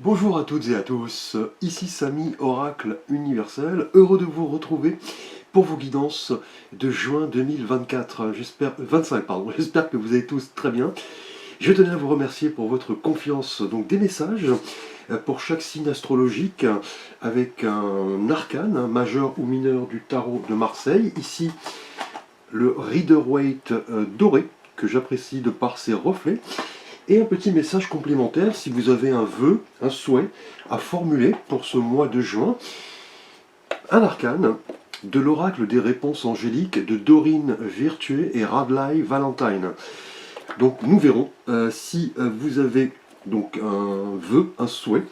Bonjour à toutes et à tous, ici Samy, Oracle Universel, heureux de vous retrouver pour vos guidances de juin 2024, 25 pardon, j'espère que vous allez tous très bien. Je tenais à vous remercier pour votre confiance, donc des messages pour chaque signe astrologique avec un arcane, majeur ou mineur du tarot de Marseille, ici le Rider-Waite doré, que j'apprécie de par ses reflets. Et un petit message complémentaire, si vous avez un vœu, un souhait à formuler pour ce mois de juin, un arcane de l'oracle des réponses angéliques de Dorine Virtue et Radlai Valentine. Donc nous verrons si vous avez donc un vœu, un souhait,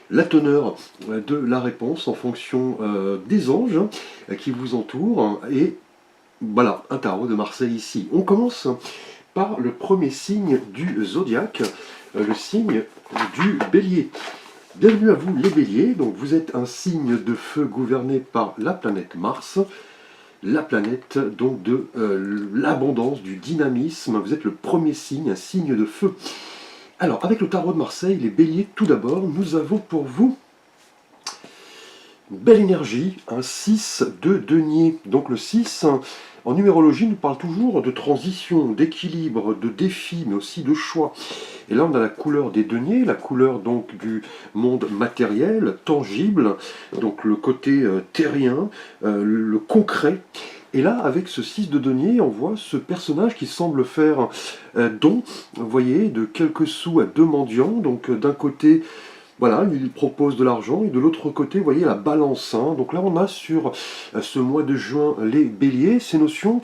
la teneur de la réponse en fonction des anges qui vous entourent, et voilà, un tarot de Marseille ici. On commence par le premier signe du zodiaque, le signe du bélier. Bienvenue à vous les béliers, donc vous êtes un signe de feu gouverné par la planète Mars, la planète donc de l'abondance, du dynamisme, vous êtes le premier signe, un signe de feu. Alors avec le tarot de Marseille, les béliers, tout d'abord, nous avons pour vous une belle énergie, un 6 de denier, donc le 6... En numérologie, nous parle toujours de transition, d'équilibre, de défi, mais aussi de choix. Et là, on a la couleur des deniers, la couleur donc du monde matériel, tangible, donc le côté terrien, le concret. Et là, avec ce 6 de denier, on voit ce personnage qui semble faire don, vous voyez, de quelques sous à deux mendiants. Donc d'un côté, voilà, il propose de l'argent, et de l'autre côté, vous voyez la balance. Donc là, on a sur ce mois de juin les béliers, ces notions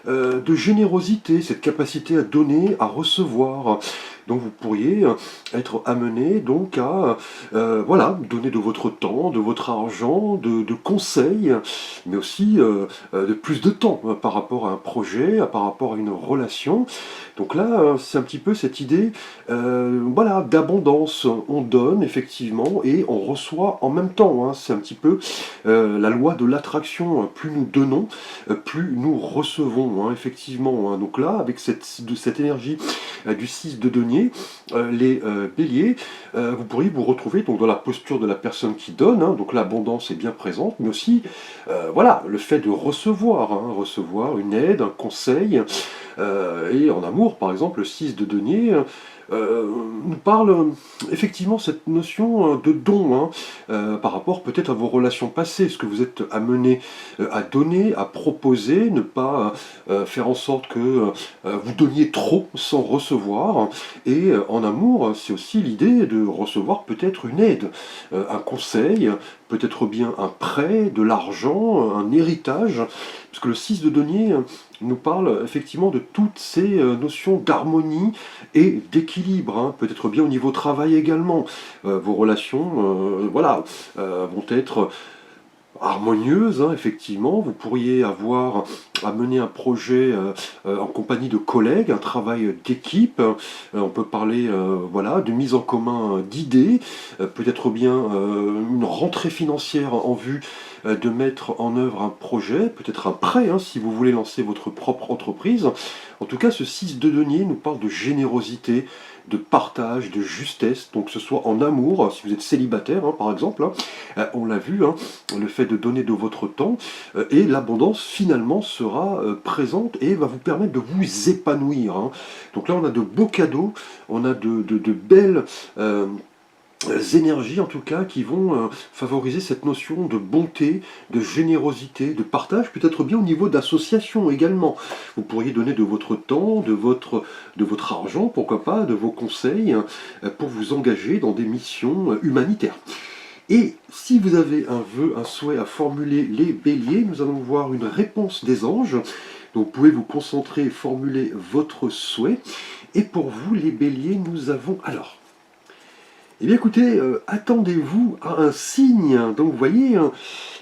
de générosité, cette capacité à donner, à recevoir. Donc vous pourriez être amené donc à voilà, donner de votre temps, de votre argent, de conseils, mais aussi de plus de temps par rapport à un projet, par rapport à une relation. Donc là, c'est un petit peu cette idée voilà, d'abondance. On donne effectivement et on reçoit en même temps. C'est un petit peu la loi de l'attraction. Plus nous donnons, plus nous recevons, effectivement. Donc là, avec cette énergie du 6 de denier, les béliers, vous pourriez vous retrouver donc dans la posture de la personne qui donne. Donc l'abondance est bien présente, mais aussi voilà, le fait de recevoir, recevoir une aide, un conseil. Et en amour, par exemple, le 6 de denier nous parle effectivement cette notion de don, par rapport peut-être à vos relations passées, ce que vous êtes amené à donner, à proposer, ne pas faire en sorte que vous donniez trop sans recevoir. Et en amour, c'est aussi l'idée de recevoir peut-être une aide, un conseil, peut-être bien un prêt, de l'argent, un héritage, parce que le 6 de denier nous parle effectivement de toutes ces notions d'harmonie et d'équilibre, peut-être bien au niveau travail également. Vos relations voilà, vont être harmonieuses, effectivement. Vous pourriez avoir à mener un projet en compagnie de collègues, un travail d'équipe. On peut parler voilà, de mise en commun d'idées, peut-être bien une rentrée financière en vue de mettre en œuvre un projet, peut-être un prêt, si vous voulez lancer votre propre entreprise. En tout cas, ce 6 de denier nous parle de générosité, de partage, de justesse, donc que ce soit en amour, si vous êtes célibataire par exemple, on l'a vu, le fait de donner de votre temps, et l'abondance finalement sera présente et va vous permettre de vous épanouir. Donc là on a de beaux cadeaux, on a de belles énergies en tout cas qui vont favoriser cette notion de bonté, de générosité, de partage, peut-être bien au niveau d'association également. Vous pourriez donner de votre temps, de votre argent, pourquoi pas, de vos conseils, pour vous engager dans des missions humanitaires. Et si vous avez un vœu, un souhait à formuler, les béliers, nous allons voir une réponse des anges. Donc vous pouvez vous concentrer et formuler votre souhait. Et pour vous, les béliers, nous avons alors... Eh bien écoutez, attendez-vous à un signe. Donc vous voyez,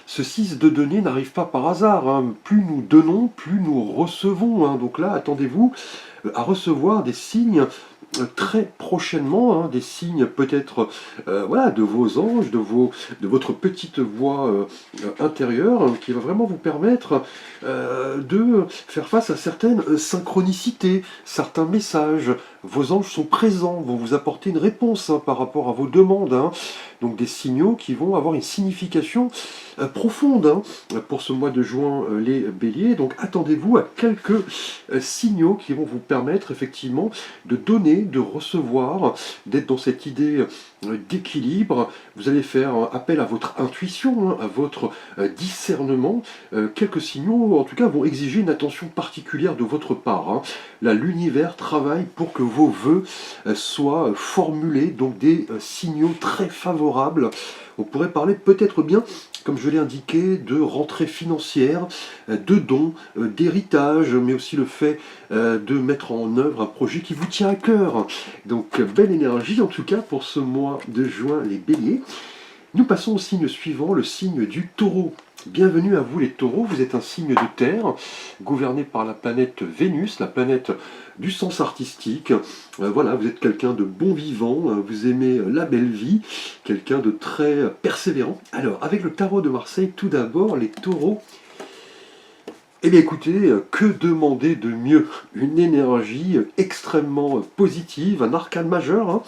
ce 6 de denier n'arrive pas par hasard. Plus nous donnons, plus nous recevons. Donc là, attendez-vous à recevoir des signes très prochainement, des signes peut-être voilà, de vos anges, de votre petite voix intérieure, qui va vraiment vous permettre de faire face à certaines synchronicités, certains messages. Vos anges sont présents, vont vous apporter une réponse par rapport à vos demandes. Donc des signaux qui vont avoir une signification profonde pour ce mois de juin, les béliers. Donc attendez-vous à quelques signaux qui vont vous permettre effectivement de donner, de recevoir, d'être dans cette idée d'équilibre. Vous allez faire appel à votre intuition, à votre discernement. Quelques signaux, en tout cas, vont exiger une attention particulière de votre part. Là, l'univers travaille pour que vos vœux soient formulés, donc des signaux très favorables. On pourrait parler peut-être bien, comme je l'ai indiqué, de rentrée financière, de dons, d'héritage, mais aussi le fait de mettre en œuvre un projet qui vous tient à cœur. Donc belle énergie en tout cas pour ce mois de juin, les béliers. Nous passons au signe suivant, le signe du taureau. Bienvenue à vous les taureaux, vous êtes un signe de terre, gouverné par la planète Vénus, la planète du sens artistique. Voilà, vous êtes quelqu'un de bon vivant, vous aimez la belle vie, quelqu'un de très persévérant. Alors, avec le tarot de Marseille, tout d'abord, les taureaux. Eh bien écoutez, que demander de mieux? Une énergie extrêmement positive, un arcane majeur,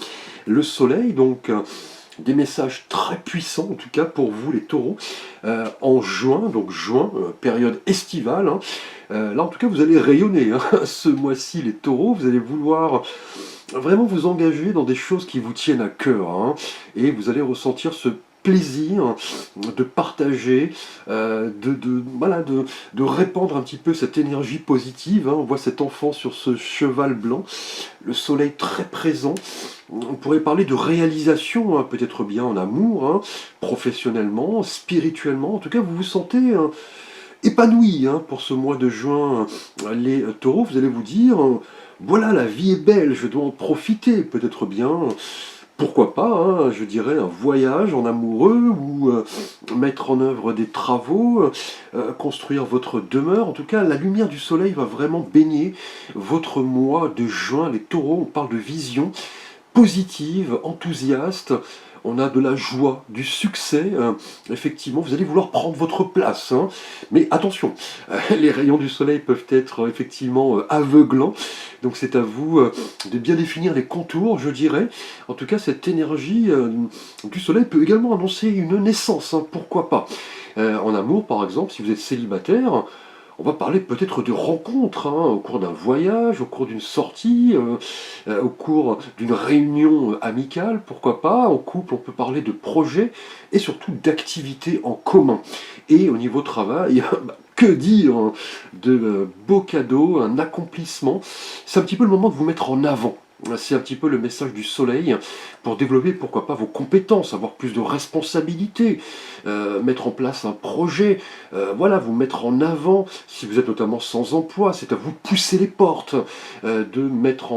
le soleil, donc des messages très puissants, en tout cas pour vous les taureaux, en juin, donc juin, période estivale. Là, en tout cas, vous allez rayonner ce mois-ci, les taureaux. Vous allez vouloir vraiment vous engager dans des choses qui vous tiennent à cœur. Et vous allez ressentir ce plaisir de partager, voilà, de répandre un petit peu cette énergie positive. On voit cet enfant sur ce cheval blanc, le soleil très présent. On pourrait parler de réalisation, peut-être bien en amour, professionnellement, spirituellement. En tout cas, vous vous sentez épanoui pour ce mois de juin. Les taureaux, vous allez vous dire, voilà, la vie est belle, je dois en profiter, peut-être bien. Pourquoi pas, je dirais, un voyage en amoureux ou mettre en œuvre des travaux, construire votre demeure. En tout cas, la lumière du soleil va vraiment baigner votre mois de juin. Les taureaux, on parle de vision positive, enthousiaste. On a de la joie, du succès. Effectivement, vous allez vouloir prendre votre place. Mais attention, les rayons du soleil peuvent être effectivement aveuglants. Donc c'est à vous de bien définir les contours, je dirais. En tout cas, cette énergie du soleil peut également annoncer une naissance. Pourquoi pas? En amour, par exemple, si vous êtes célibataire, on va parler peut-être de rencontres, au cours d'un voyage, au cours d'une sortie, au cours d'une réunion amicale, pourquoi pas. En couple, on peut parler de projets et surtout d'activités en commun. Et au niveau travail, que dire de beaux cadeaux, un accomplissement. C'est un petit peu le moment de vous mettre en avant. C'est un petit peu le message du soleil pour développer, pourquoi pas, vos compétences, avoir plus de responsabilités, mettre en place un projet, voilà, vous mettre en avant. Si vous êtes notamment sans emploi, c'est à vous de pousser les portes, de mettre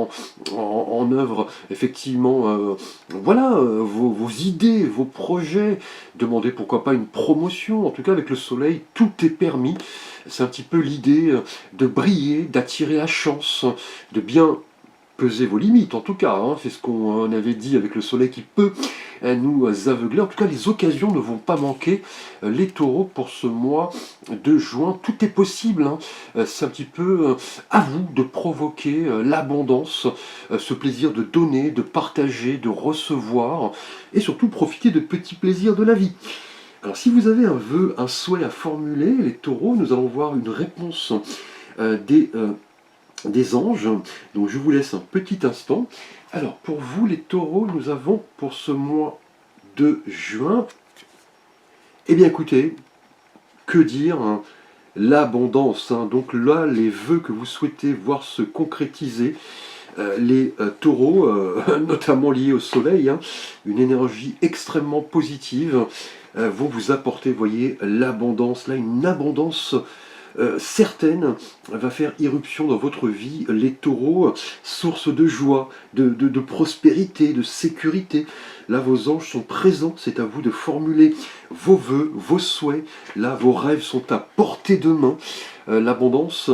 en œuvre effectivement voilà, vos idées, vos projets, demander pourquoi pas une promotion. En tout cas, avec le soleil, tout est permis. C'est un petit peu l'idée de briller, d'attirer la chance, de bien peser vos limites, en tout cas, c'est ce qu'on avait dit avec le soleil qui peut nous aveugler. En tout cas, les occasions ne vont pas manquer, les taureaux, pour ce mois de juin. Tout est possible, c'est un petit peu à vous de provoquer l'abondance, ce plaisir de donner, de partager, de recevoir, et surtout profiter de petits plaisirs de la vie. Alors si vous avez un vœu, un souhait à formuler, les taureaux, nous allons voir une réponse des anges. Donc je vous laisse un petit instant. Alors pour vous les taureaux, nous avons pour ce mois de juin, eh bien écoutez, que dire, l'abondance. Donc là, les vœux que vous souhaitez voir se concrétiser, les taureaux, notamment liés au soleil, une énergie extrêmement positive, vont vous apporter, voyez, l'abondance. Là, une abondance certaine va faire irruption dans votre vie, les taureaux, source de joie, de prospérité, de sécurité. Là, vos anges sont présents, c'est à vous de formuler vos vœux, vos souhaits. Là, vos rêves sont à portée de main. L'abondance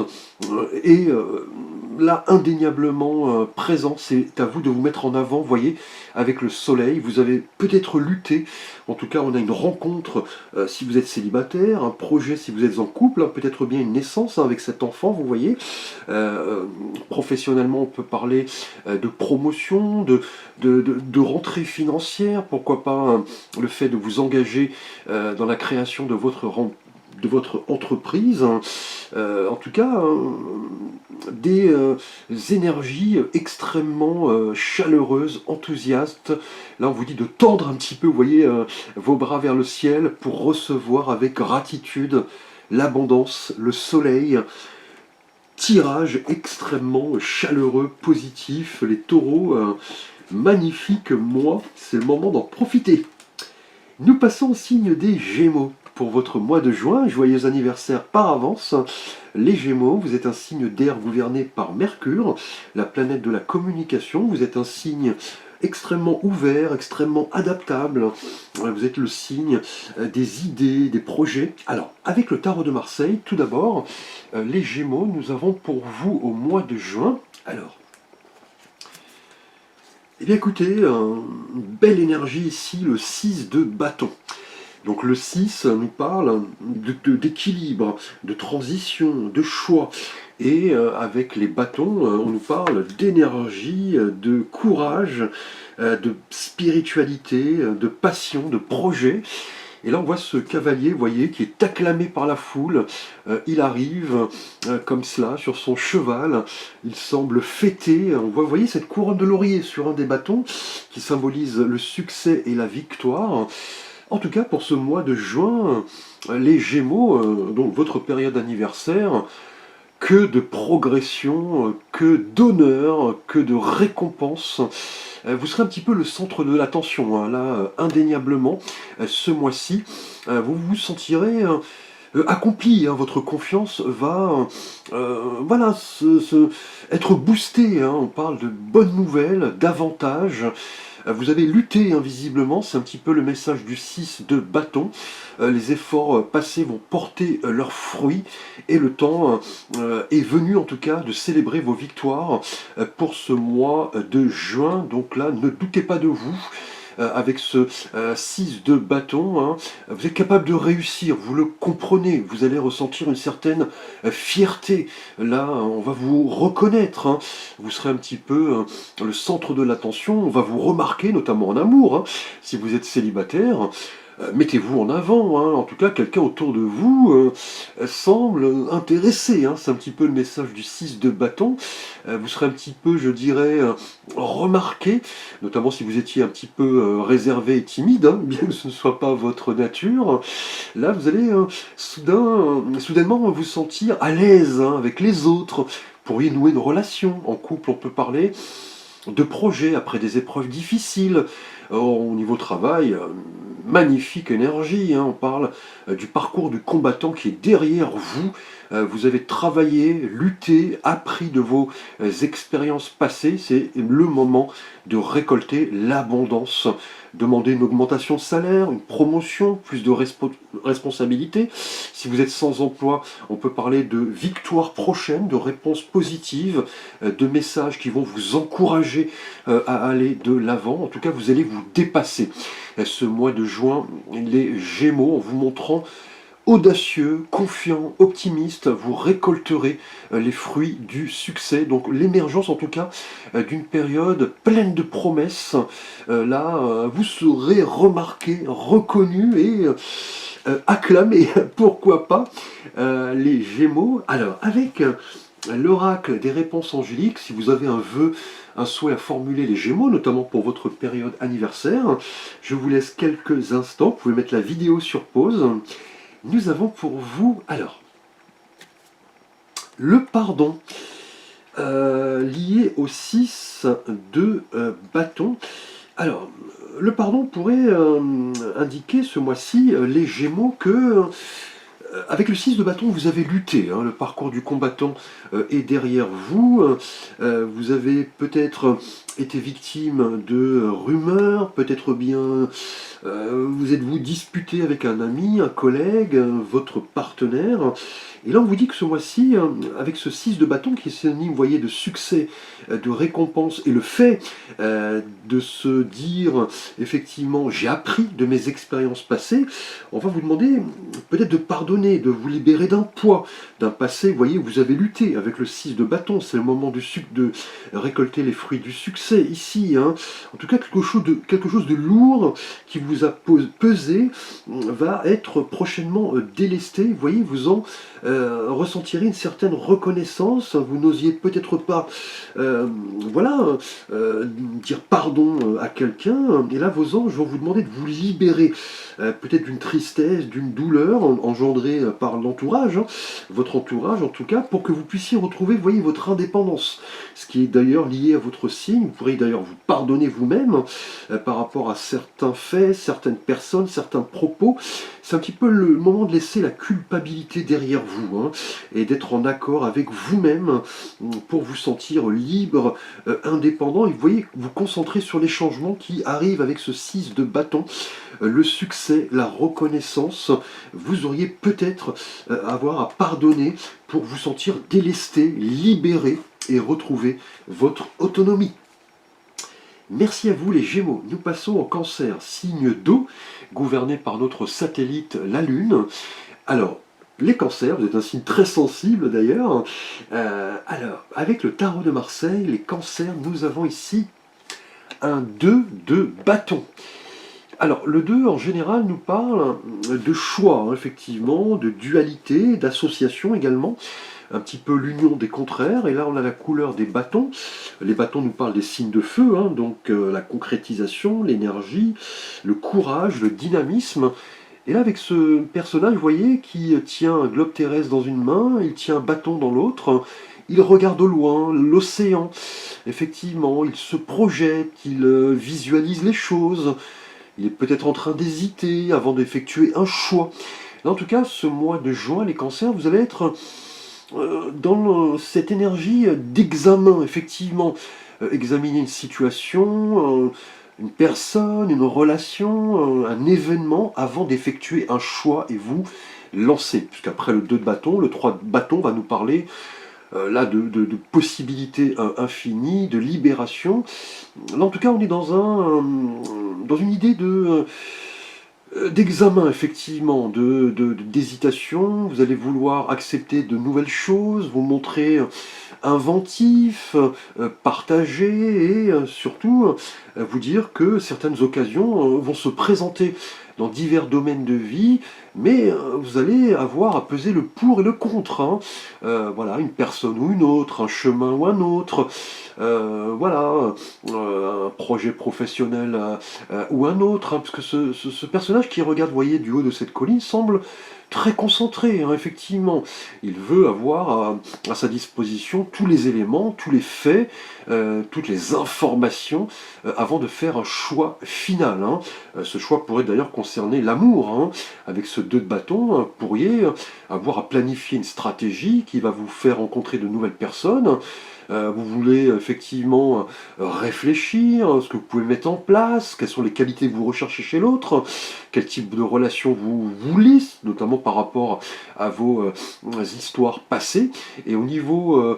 est là indéniablement présents. C'est à vous de vous mettre en avant, vous voyez, avec le soleil. Vous avez peut-être lutté, en tout cas on a une rencontre si vous êtes célibataire, un projet si vous êtes en couple, hein, peut-être bien une naissance hein, avec cet enfant, vous voyez. Professionnellement on peut parler de promotion, de rentrée financière, pourquoi pas hein, le fait de vous engager dans la création de votre entreprise, hein. En tout cas, hein, des énergies extrêmement chaleureuses, enthousiastes. Là, on vous dit de tendre un petit peu, vous voyez, vos bras vers le ciel pour recevoir avec gratitude l'abondance, le soleil. Tirage extrêmement chaleureux, positif. Les taureaux, magnifique mois, c'est le moment d'en profiter. Nous passons au signe des Gémeaux. Pour votre mois de juin, joyeux anniversaire par avance. Les Gémeaux, vous êtes un signe d'air gouverné par Mercure, la planète de la communication. Vous êtes un signe extrêmement ouvert, extrêmement adaptable. Vous êtes le signe des idées, des projets. Alors, avec le tarot de Marseille, tout d'abord, les Gémeaux, nous avons pour vous au mois de juin. Alors, eh bien écoutez, une belle énergie ici, le 6 de bâton. Donc le 6 nous parle d'équilibre, de transition, de choix. Et avec les bâtons, on nous parle d'énergie, de courage, de spiritualité, de passion, de projet. Et là on voit ce cavalier, vous voyez, qui est acclamé par la foule. Il arrive comme cela sur son cheval. Il semble fêter. On voit, vous voyez, cette couronne de laurier sur un des bâtons qui symbolise le succès et la victoire. En tout cas, pour ce mois de juin, les Gémeaux, donc votre période anniversaire, que de progression, que d'honneur, que de récompense. Vous serez un petit peu le centre de l'attention, hein, là, indéniablement, ce mois-ci. Vous vous sentirez accompli, hein, votre confiance va voilà, être boostée. Hein, on parle de bonnes nouvelles, d'avantages. Vous avez lutté invisiblement, c'est un petit peu le message du 6 de bâton. Les efforts passés vont porter leurs fruits et le temps est venu en tout cas de célébrer vos victoires pour ce mois de juin. Donc là, ne doutez pas de vous. Avec ce 6 de bâton, hein, vous êtes capable de réussir, vous le comprenez, vous allez ressentir une certaine fierté. Là, on va vous reconnaître, hein, vous serez un petit peu le centre de l'attention, on va vous remarquer, notamment en amour, hein, si vous êtes célibataire. Mettez-vous en avant, hein. En tout cas quelqu'un autour de vous semble intéressé, hein. C'est un petit peu le message du 6 de bâton. Vous serez un petit peu, je dirais, remarqué, notamment si vous étiez un petit peu réservé et timide, hein, bien que ce ne soit pas votre nature. Là vous allez soudainement vous sentir à l'aise hein, avec les autres. Vous pourriez nouer une relation. En couple on peut parler de projets après des épreuves difficiles. Au niveau travail, magnifique énergie, hein, on parle du parcours du combattant qui est derrière vous. Vous avez travaillé, lutté, appris de vos expériences passées. C'est le moment de récolter l'abondance. Demander une augmentation de salaire, une promotion, plus de responsabilité. Si vous êtes sans emploi, on peut parler de victoire prochaine, de réponses positives, de messages qui vont vous encourager à aller de l'avant. En tout cas, vous allez vous dépasser. Ce mois de juin, les Gémeaux, en vous montrant audacieux, confiant, optimiste, vous récolterez les fruits du succès. Donc l'émergence en tout cas d'une période pleine de promesses. Là, vous serez remarqué, reconnu et acclamé, pourquoi pas, les Gémeaux. Alors, avec l'oracle des réponses angéliques, si vous avez un vœu, un souhait à formuler les Gémeaux, notamment pour votre période anniversaire, je vous laisse quelques instants, vous pouvez mettre la vidéo sur pause. Nous avons pour vous, alors, le pardon, lié au 6 de bâton. Alors, le pardon pourrait indiquer ce mois-ci, les Gémeaux, que avec le 6 de bâton, vous avez lutté, hein, le parcours du combattant est derrière vous, vous avez peut-être été victime de rumeurs, peut-être bien vous êtes-vous disputé avec un ami, un collègue, votre partenaire, Et là, on vous dit que ce mois-ci, avec ce 6 de bâton qui est synonyme, vous voyez, de succès, de récompense, et le fait de se dire, effectivement, j'ai appris de mes expériences passées, on va vous demander peut-être de pardonner, de vous libérer d'un poids, d'un passé, vous voyez, où vous avez lutté avec le 6 de bâton, c'est le moment de récolter les fruits du succès, ici, hein. En tout cas, quelque chose de lourd qui vous a pesé va être prochainement délesté, vous voyez, vous en ressentirez une certaine reconnaissance, vous n'osiez peut-être pas voilà, dire pardon à quelqu'un, et là vos anges vont vous demander de vous libérer, peut-être d'une tristesse, d'une douleur engendrée par l'entourage, hein, votre entourage en tout cas, pour que vous puissiez retrouver, vous voyez, votre indépendance, ce qui est d'ailleurs lié à votre signe. Vous pourrez d'ailleurs vous pardonner vous-même par rapport à certains faits, certaines personnes, certains propos. C'est un petit peu le moment de laisser la culpabilité derrière vous, hein, et d'être en accord avec vous-même pour vous sentir libre, indépendant, et vous voyez, vous concentrer sur les changements qui arrivent avec ce 6 de bâton, le succès, la reconnaissance. Vous auriez peut-être avoir à pardonner pour vous sentir délesté, libéré et retrouver votre autonomie. Merci à vous les Gémeaux. Nous passons au Cancer, signe d'eau, gouverné par notre satellite la Lune. Alors, les Cancers, vous êtes un signe très sensible d'ailleurs. Alors, avec le tarot de Marseille, les Cancers, nous avons ici un 2 de bâton. Alors, le 2, en général, nous parle de choix, hein, effectivement, de dualité, d'association également, un petit peu l'union des contraires, et là on a la couleur des bâtons. Les bâtons nous parlent des signes de feu, hein, donc la concrétisation, l'énergie, le courage, le dynamisme. Et là, avec ce personnage, vous voyez, qui tient un globe terrestre dans une main, il tient un bâton dans l'autre, il regarde au loin, l'océan, effectivement, il se projette, il visualise les choses, il est peut-être en train d'hésiter avant d'effectuer un choix. Là, en tout cas, ce mois de juin, les cancers, vous allez être dans cette énergie d'examen, effectivement, examiner une situation, une personne, une relation, un événement, avant d'effectuer un choix et vous lancer. Puisqu'après le 2 de bâton, le 3 de bâton va nous parler là de possibilités infinies, de libération. Là, en tout cas, on est dans une idée d'examen, effectivement, d'hésitation. Vous allez vouloir accepter de nouvelles choses, vous montrer inventif, partager, et surtout vous dire que certaines occasions vont se présenter dans divers domaines de vie, mais vous allez avoir à peser le pour et le contre, hein. Voilà, une personne ou une autre, un chemin ou un autre, voilà, un projet professionnel ou un autre, hein, parce que ce personnage qui regarde, vous voyez, du haut de cette colline, semble très concentré, hein, effectivement. Il veut avoir à sa disposition tous les éléments, tous les faits, toutes les informations avant de faire un choix final, hein. Ce choix pourrait d'ailleurs concerner l'amour, hein. Avec ce 2 de bâton, vous pourriez avoir à planifier une stratégie qui va vous faire rencontrer de nouvelles personnes. Vous voulez effectivement réfléchir à ce que vous pouvez mettre en place, quelles sont les qualités que vous recherchez chez l'autre, quel type de relation vous voulez, notamment par rapport à vos histoires passées. Et au niveau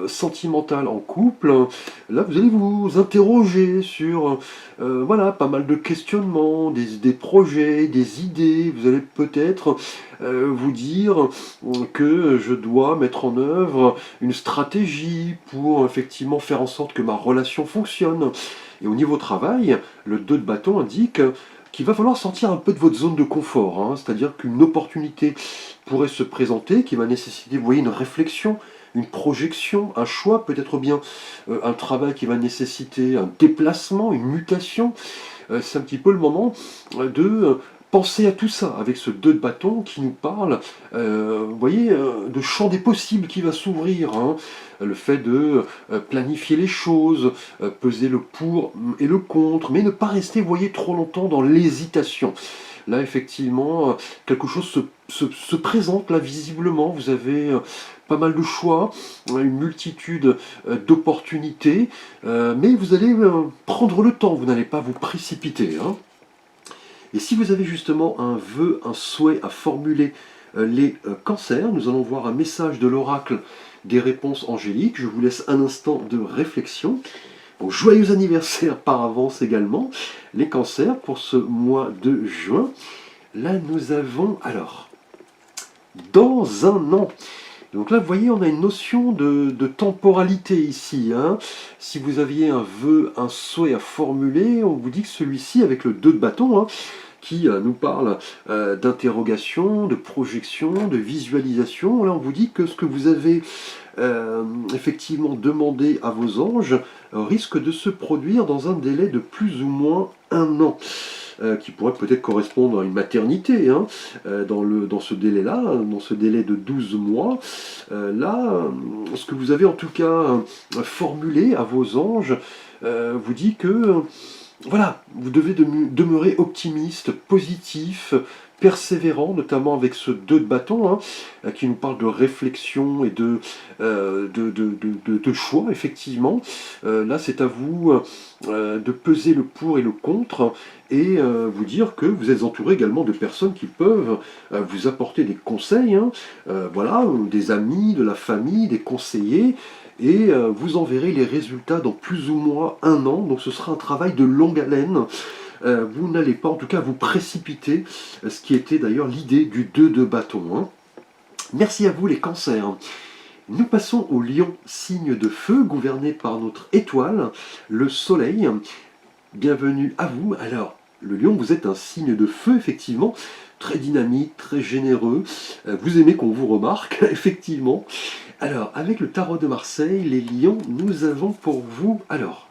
sentimental en couple, là vous allez vous interroger sur voilà, pas mal de questionnements, des projets, des idées. Vous allez peut-être vous dire que je dois mettre en œuvre une stratégie pour effectivement faire en sorte que ma relation fonctionne. Et au niveau travail, le 2 de bâton indique qu'il va falloir sortir un peu de votre zone de confort, hein, c'est-à-dire qu'une opportunité pourrait se présenter qui va nécessiter, vous voyez, une réflexion, une projection, un choix, peut-être bien un travail qui va nécessiter un déplacement, une mutation. C'est un petit peu le moment de penser à tout ça, avec ce 2 de bâton qui nous parle, vous voyez, de champ des possibles qui va s'ouvrir, hein. Le fait de planifier les choses, peser le pour et le contre, mais ne pas rester, vous voyez, trop longtemps dans l'hésitation. Là, effectivement, quelque chose se présente, là, visiblement, vous avez pas mal de choix, une multitude d'opportunités, mais vous allez prendre le temps, vous n'allez pas vous précipiter, hein. Et si vous avez justement un vœu, un souhait à formuler les cancers. Nous allons voir un message de l'oracle des réponses angéliques. Je vous laisse un instant de réflexion. Bon, joyeux anniversaire par avance également, les cancers, pour ce mois de juin. Là, nous avons, alors, dans un an. Donc là, vous voyez, on a une notion de temporalité ici. Hein. Si vous aviez un vœu, un souhait à formuler, on vous dit que celui-ci, avec le 2 de bâton, hein, qui nous parle d'interrogation, de projection, de visualisation, là, on vous dit que ce que vous avez effectivement demandé à vos anges risque de se produire dans un délai de plus ou moins un an. Qui pourrait peut-être correspondre à une maternité, hein, dans ce délai-là, dans ce délai de 12 mois. Là, ce que vous avez en tout cas formulé à vos anges vous dit que voilà, vous devez demeurer optimiste, positif, persévérant, notamment avec ce 2 de bâton, hein, qui nous parle de réflexion et de choix, effectivement. Là, c'est à vous de peser le pour et le contre, et vous dire que vous êtes entouré également de personnes qui peuvent vous apporter des conseils, hein, voilà, des amis, de la famille, des conseillers, et vous en verrez les résultats dans plus ou moins un an, donc ce sera un travail de longue haleine. Vous n'allez pas en tout cas vous précipiter, ce qui était d'ailleurs l'idée du 2 de bâton. Hein. Merci à vous les cancers. Nous passons au lion, signe de feu, gouverné par notre étoile, le soleil. Bienvenue à vous. Alors, le lion, vous êtes un signe de feu, effectivement, très dynamique, très généreux. Vous aimez qu'on vous remarque, effectivement. Alors, avec le tarot de Marseille, les lions, nous avons pour vous, alors,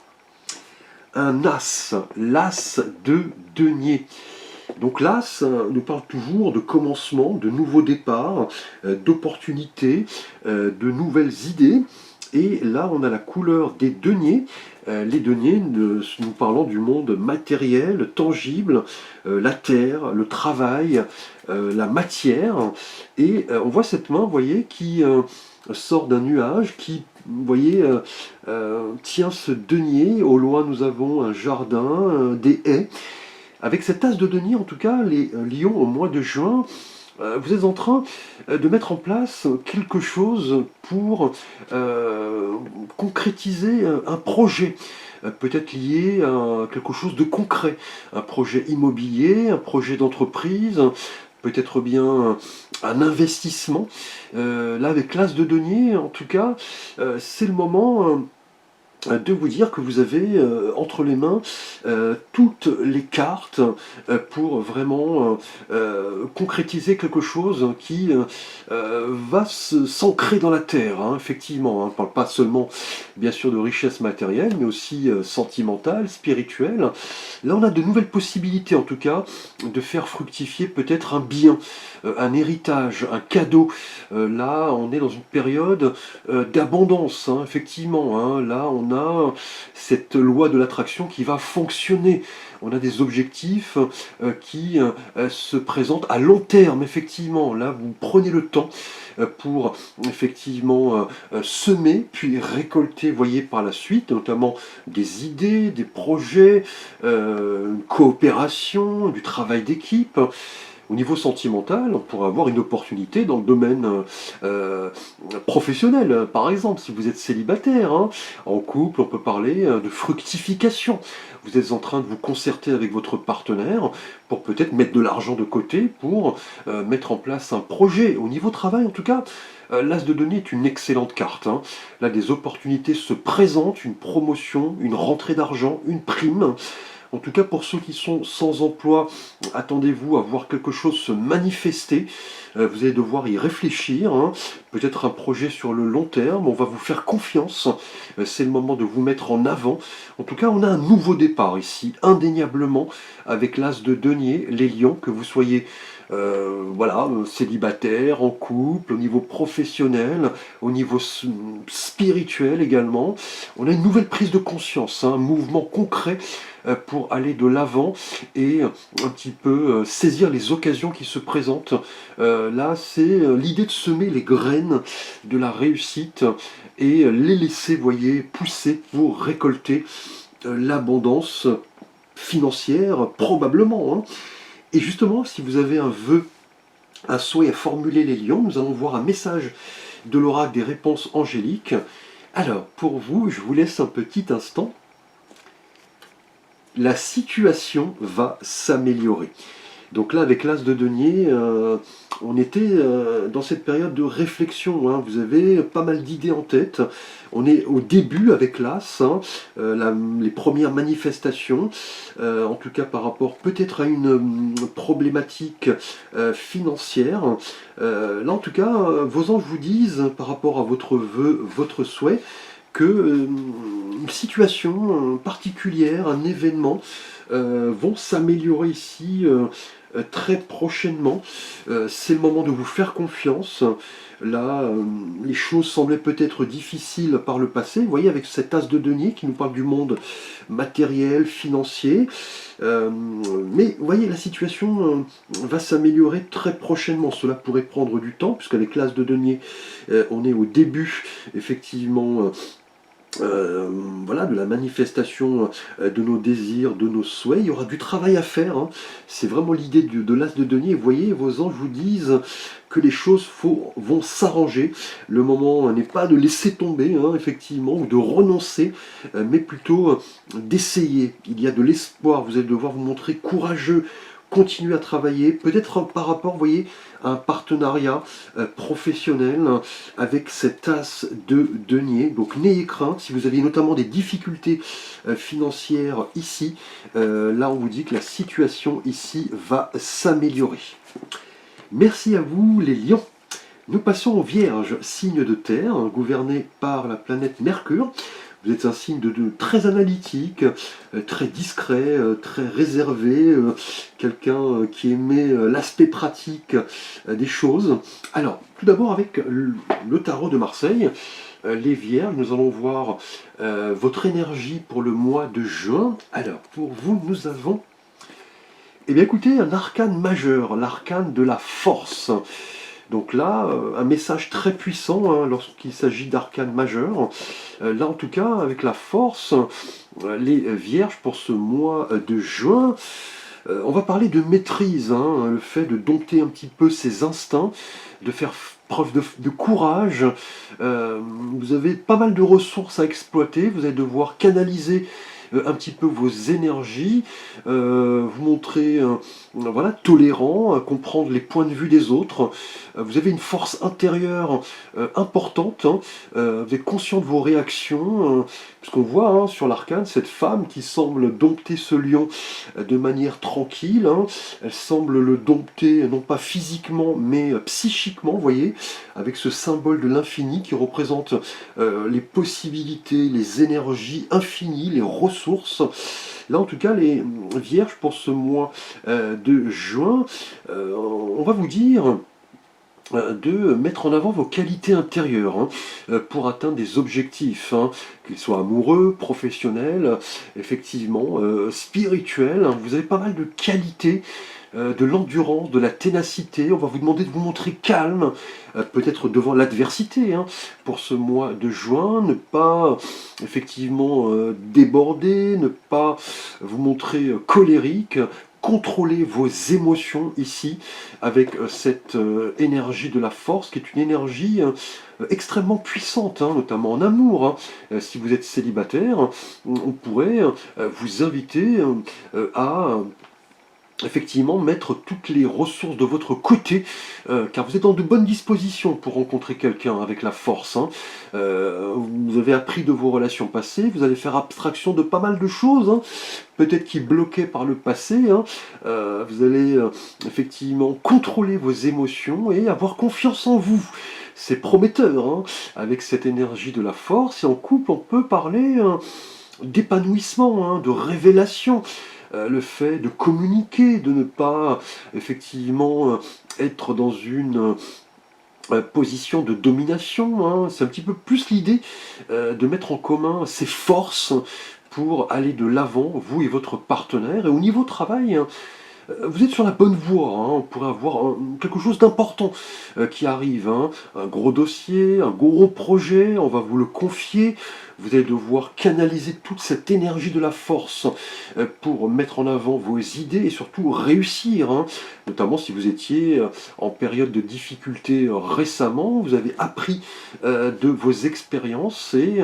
un as, l'as de denier. Donc l'as nous parle toujours de commencement, de nouveaux départs, d'opportunités, de nouvelles idées. Et là, on a la couleur des deniers. Les deniers, nous parlons du monde matériel, tangible, la terre, le travail, la matière. Et on voit cette main, vous voyez, qui sort d'un nuage, qui, vous voyez, tient ce denier. Au loin, nous avons un jardin, des haies. Avec cet as de denier, en tout cas, les lions, au mois de juin, vous êtes en train de mettre en place quelque chose pour concrétiser un projet, peut-être lié à quelque chose de concret, un projet immobilier, un projet d'entreprise, peut-être bien un investissement. Là, avec l'as de denier, en tout cas, c'est le moment de vous dire que vous avez entre les mains toutes les cartes pour vraiment concrétiser quelque chose qui va s'ancrer dans la terre, hein, effectivement. Hein. On ne parle pas seulement, bien sûr, de richesse matérielle, mais aussi sentimentale, spirituelle. Là, on a de nouvelles possibilités, en tout cas, de faire fructifier peut-être un bien, un héritage, un cadeau. Là, on est dans une période d'abondance, hein, effectivement. Hein. Là, on a cette loi de l'attraction qui va fonctionner. On a des objectifs qui se présentent à long terme, effectivement. Là, vous prenez le temps pour effectivement semer, puis récolter, voyez, par la suite, notamment des idées, des projets, une coopération, du travail d'équipe. Au niveau sentimental, on pourrait avoir une opportunité dans le domaine professionnel, par exemple, si vous êtes célibataire. Hein. En couple, on peut parler de fructification. Vous êtes en train de vous concerter avec votre partenaire pour peut-être mettre de l'argent de côté pour mettre en place un projet. Au niveau travail, en tout cas, l'as de denier est une excellente carte. Hein. Là, des opportunités se présentent, une promotion, une rentrée d'argent, une prime. En tout cas, pour ceux qui sont sans emploi, attendez-vous à voir quelque chose se manifester. Vous allez devoir y réfléchir. Hein. Peut-être un projet sur le long terme. On va vous faire confiance. C'est le moment de vous mettre en avant. En tout cas, on a un nouveau départ ici, indéniablement, avec l'as de denier, les lions, que vous soyez voilà, célibataire, en couple, au niveau professionnel, au niveau spirituel également. On a une nouvelle prise de conscience, hein, un mouvement concret pour aller de l'avant et un petit peu saisir les occasions qui se présentent. Là, c'est l'idée de semer les graines de la réussite et les laisser, voyez, pousser pour récolter l'abondance financière, probablement. Hein. Et justement, si vous avez un vœu un souhait à formuler les lions. Nous allons voir un message de l'oracle des réponses angéliques. Alors, pour vous, je vous laisse un petit instant. La situation va s'améliorer. Donc là, avec l'As de denier, on était dans cette période de réflexion. Hein. Vous avez pas mal d'idées en tête. On est au début avec l'As, hein, les premières manifestations, en tout cas par rapport peut-être à une problématique financière. Là, en tout cas, vos anges vous disent, par rapport à votre vœu, votre souhait, que une situation particulière, un événement, vont s'améliorer ici très prochainement. C'est le moment de vous faire confiance. Là, les choses semblaient peut-être difficiles par le passé. Vous voyez, avec cet as de denier qui nous parle du monde matériel, financier. Mais vous voyez, la situation va s'améliorer très prochainement. Cela pourrait prendre du temps, puisqu'avec l'as de denier, on est au début, effectivement, voilà, de la manifestation de nos désirs, de nos souhaits. Il y aura du travail à faire. Hein. C'est vraiment l'idée de l'as de denier. Vous voyez, vos anges vous disent que les choses vont s'arranger. Le moment n'est pas de laisser tomber, hein, effectivement, ou de renoncer, mais plutôt d'essayer. Il y a de l'espoir. Vous allez devoir vous montrer courageux. Continuer à travailler, peut-être par rapport, vous voyez, à un partenariat professionnel avec cet as de denier. Donc n'ayez crainte, si vous avez notamment des difficultés financières ici, là on vous dit que la situation ici va s'améliorer. Merci à vous les lions. Nous passons aux Vierges, signe de terre, gouverné par la planète Mercure. Vous êtes un signe de très analytique, très discret, très réservé, quelqu'un qui aimait l'aspect pratique des choses. Alors, tout d'abord avec le tarot de Marseille, les Vierges, nous allons voir votre énergie pour le mois de juin. Alors, pour vous, nous avons, eh bien écoutez, un arcane majeur, l'arcane de la force. Donc là, un message très puissant hein, lorsqu'il s'agit d'arcanes majeures. Là, en tout cas, avec la force, les Vierges, pour ce mois de juin, on va parler de maîtrise, hein, le fait de dompter un petit peu ses instincts, de faire preuve de courage. Vous avez pas mal de ressources à exploiter, vous allez devoir canaliser un petit peu vos énergies, vous montrer voilà, tolérant, comprendre les points de vue des autres. Vous avez une force intérieure importante, hein. Vous êtes conscient de vos réactions, puisqu'on voit hein, sur l'arcane cette femme qui semble dompter ce lion de manière tranquille. Hein. Elle semble le dompter non pas physiquement mais psychiquement, vous voyez, avec ce symbole de l'infini qui représente les possibilités, les énergies infinies, les ressources. Là, en tout cas, les Vierges, pour ce mois de juin, on va vous dire de mettre en avant vos qualités intérieures hein, pour atteindre des objectifs, hein, qu'ils soient amoureux, professionnels, effectivement, spirituels. Hein. Vous avez pas mal de qualités, de l'endurance, de la ténacité. On va vous demander de vous montrer calme, peut-être devant l'adversité, hein, pour ce mois de juin. Ne pas, effectivement, déborder, ne pas vous montrer colérique. Contrôler vos émotions ici avec cette énergie de la force qui est une énergie extrêmement puissante, hein, notamment en amour. Hein. Si vous êtes célibataire, on pourrait vous inviter à effectivement mettre toutes les ressources de votre côté, car vous êtes dans de bonnes dispositions pour rencontrer quelqu'un avec la force. Hein. Vous avez appris de vos relations passées, vous allez faire abstraction de pas mal de choses, hein, peut-être qui bloquaient par le passé. Hein. Vous allez effectivement contrôler vos émotions et avoir confiance en vous. C'est prometteur, hein, avec cette énergie de la force. Et en couple, on peut parler d'épanouissement, hein, de révélation. Le fait de communiquer, de ne pas effectivement être dans une position de domination. Hein. C'est un petit peu plus l'idée de mettre en commun ses forces pour aller de l'avant, vous et votre partenaire. Et au niveau travail, hein, Vous êtes sur la bonne voie, hein, on pourrait avoir quelque chose d'important qui arrive, hein, un gros dossier, un gros projet, on va vous le confier. Vous allez devoir canaliser toute cette énergie de la force pour mettre en avant vos idées et surtout réussir, hein. Notamment si vous étiez en période de difficulté récemment, vous avez appris de vos expériences et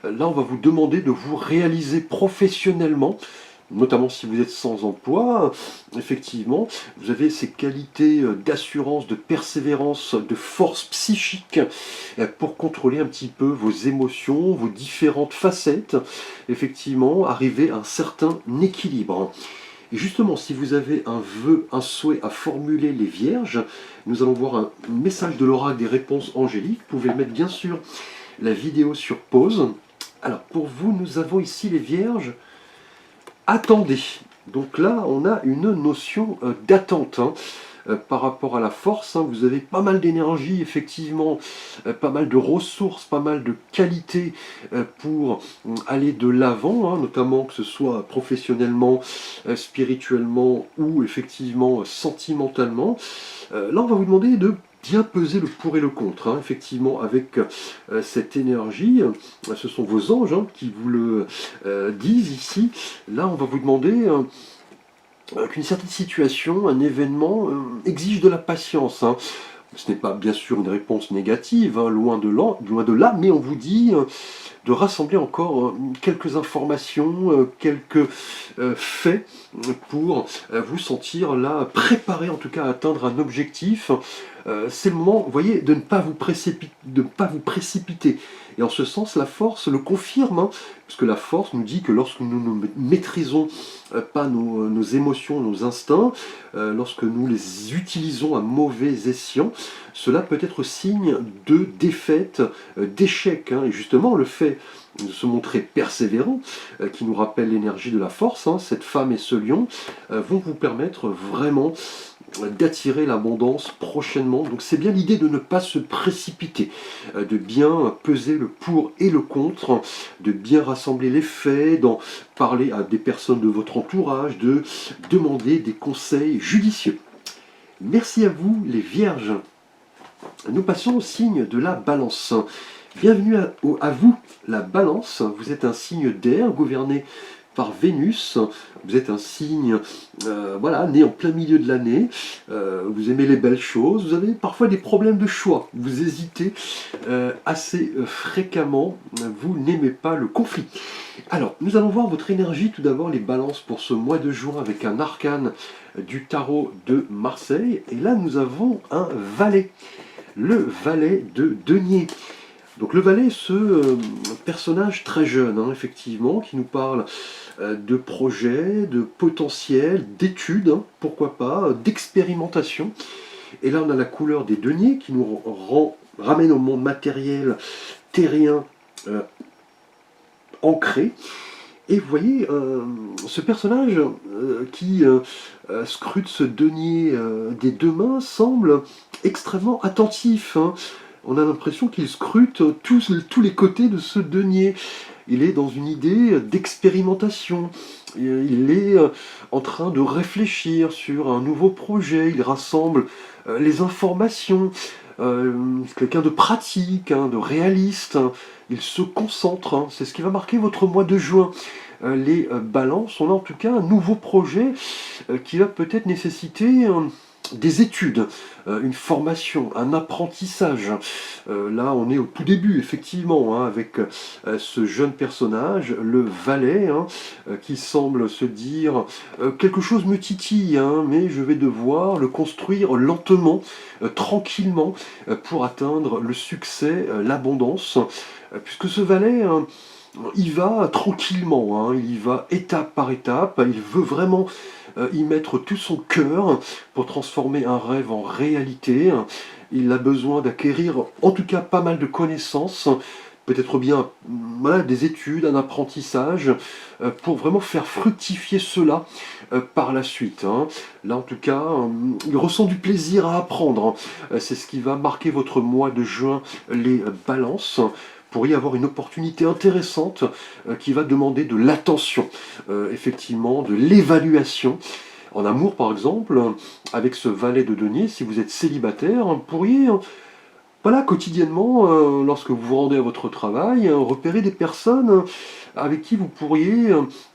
là on va vous demander de vous réaliser professionnellement. Notamment si vous êtes sans emploi, effectivement, vous avez ces qualités d'assurance, de persévérance, de force psychique pour contrôler un petit peu vos émotions, vos différentes facettes, effectivement, arriver à un certain équilibre. Et justement, si vous avez un vœu, un souhait à formuler les vierges, nous allons voir un message de l'oracle des réponses angéliques. Vous pouvez mettre bien sûr la vidéo sur pause. Alors pour vous, nous avons ici les vierges. Attendez. Donc là, on a une notion d'attente, hein, par rapport à la force. Hein. Vous avez pas mal d'énergie, effectivement, pas mal de ressources, pas mal de qualités pour aller de l'avant, hein, notamment que ce soit professionnellement, spirituellement ou effectivement sentimentalement. Là, on va vous demander de bien peser le pour et le contre, hein, effectivement, avec cette énergie. Ce sont vos anges, hein, qui vous le disent ici. Là, on va vous demander qu'une certaine situation, un événement, exige de la patience, hein. Ce n'est pas bien sûr une réponse négative, hein, loin de là, mais on vous dit de rassembler encore quelques informations, quelques faits pour vous sentir là préparé en tout cas à atteindre un objectif. C'est le moment, vous voyez, de ne pas vous précipiter. Et en ce sens, la force le confirme, hein, parce que la force nous dit que lorsque nous ne maîtrisons pas nos émotions, nos instincts, lorsque nous les utilisons à mauvais escient, cela peut être signe de défaite, d'échec, hein. Et justement, le fait de se montrer persévérant, qui nous rappelle l'énergie de la force, hein, cette femme et ce lion, vont vous permettre vraiment d'attirer l'abondance prochainement. Donc c'est bien l'idée de ne pas se précipiter, de bien peser le pour et le contre, de bien rassembler les faits, d'en parler à des personnes de votre entourage, de demander des conseils judicieux. Merci à vous les vierges. Nous passons au signe de la balance. Bienvenue à vous la balance. Vous êtes un signe d'air gouverné par Vénus. Vous êtes un signe voilà, né en plein milieu de l'année. Vous aimez les belles choses. Vous avez parfois des problèmes de choix. Vous hésitez assez fréquemment. Vous n'aimez pas le conflit. Alors, nous allons voir votre énergie tout d'abord, les balances pour ce mois de juin avec un arcane du tarot de Marseille. Et là, nous avons un valet. Le valet de denier. Donc le valet, ce personnage très jeune, hein, effectivement, qui nous parle de projets, de potentiel, d'études, hein, pourquoi pas, d'expérimentation. Et là, on a la couleur des deniers qui nous ramène au monde matériel, terrien, ancré. Et vous voyez, ce personnage qui scrute ce denier des deux mains semble extrêmement attentif, hein. On a l'impression qu'il scrute tous les côtés de ce denier. Il est dans une idée d'expérimentation. Il est en train de réfléchir sur un nouveau projet. Il rassemble les informations. Quelqu'un de pratique, hein, de réaliste. Hein. Il se concentre. Hein. C'est ce qui va marquer votre mois de juin. Les balances, on a en tout cas un nouveau projet qui va peut-être nécessiter des études, une formation, un apprentissage. Là, on est au tout début, effectivement, hein, avec ce jeune personnage, le valet, hein, qui semble se dire quelque chose me titille, hein, mais je vais devoir le construire lentement, tranquillement, pour atteindre le succès, l'abondance, puisque ce valet, hein, il va tranquillement, hein, il y va étape par étape, il veut vraiment y mettre tout son cœur pour transformer un rêve en réalité. Il a besoin d'acquérir en tout cas pas mal de connaissances, peut-être bien voilà, des études, un apprentissage, pour vraiment faire fructifier cela par la suite. Hein. Là en tout cas, il ressent du plaisir à apprendre. C'est ce qui va marquer votre mois de juin, les balances. Pour y avoir une opportunité intéressante qui va demander de l'attention, effectivement, de l'évaluation. En amour, par exemple, avec ce valet de denier, si vous êtes célibataire, vous pourriez voilà, quotidiennement, lorsque vous vous rendez à votre travail, repérez des personnes avec qui vous pourriez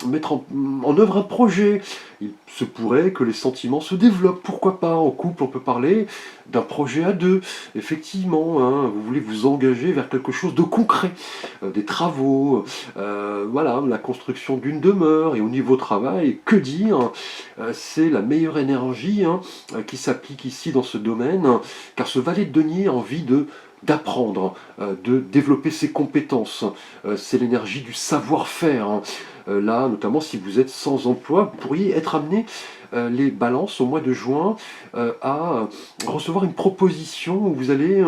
mettre en œuvre un projet. Il se pourrait que les sentiments se développent, pourquoi pas. En couple, on peut parler d'un projet à deux. Effectivement, hein, vous voulez vous engager vers quelque chose de concret, des travaux, voilà, la construction d'une demeure. Et au niveau travail, que dire, c'est la meilleure énergie hein, qui s'applique ici dans ce domaine, car ce valet de denier a envie d'apprendre, de développer ses compétences. C'est l'énergie du savoir-faire. Hein. Là, notamment si vous êtes sans emploi, vous pourriez être amené, les balances, au mois de juin, à recevoir une proposition où vous allez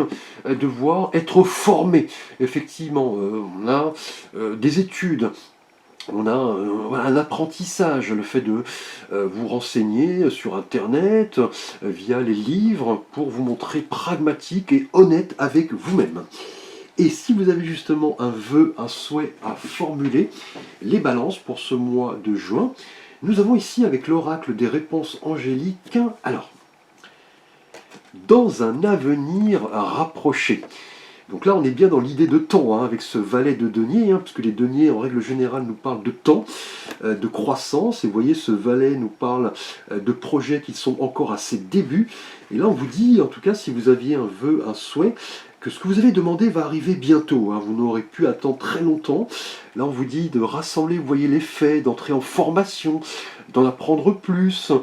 devoir être formé. Effectivement, on a des études. On a voilà, un apprentissage, le fait de vous renseigner sur Internet, via les livres, pour vous montrer pragmatique et honnête avec vous-même. Et si vous avez justement un vœu, un souhait à formuler, les balances pour ce mois de juin, nous avons ici avec l'oracle des réponses angéliques, alors, dans un avenir rapproché. Donc là, on est bien dans l'idée de temps, hein, avec ce valet de denier, hein, parce que les deniers, en règle générale, nous parlent de temps, de croissance, et vous voyez, ce valet nous parle de projets qui sont encore à ses débuts. Et là, on vous dit, en tout cas, si vous aviez un vœu, un souhait, que ce que vous avez demandé va arriver bientôt, hein, vous n'aurez pu attendre très longtemps. Là, on vous dit de rassembler, vous voyez, les faits, d'entrer en formation, d'en apprendre plus,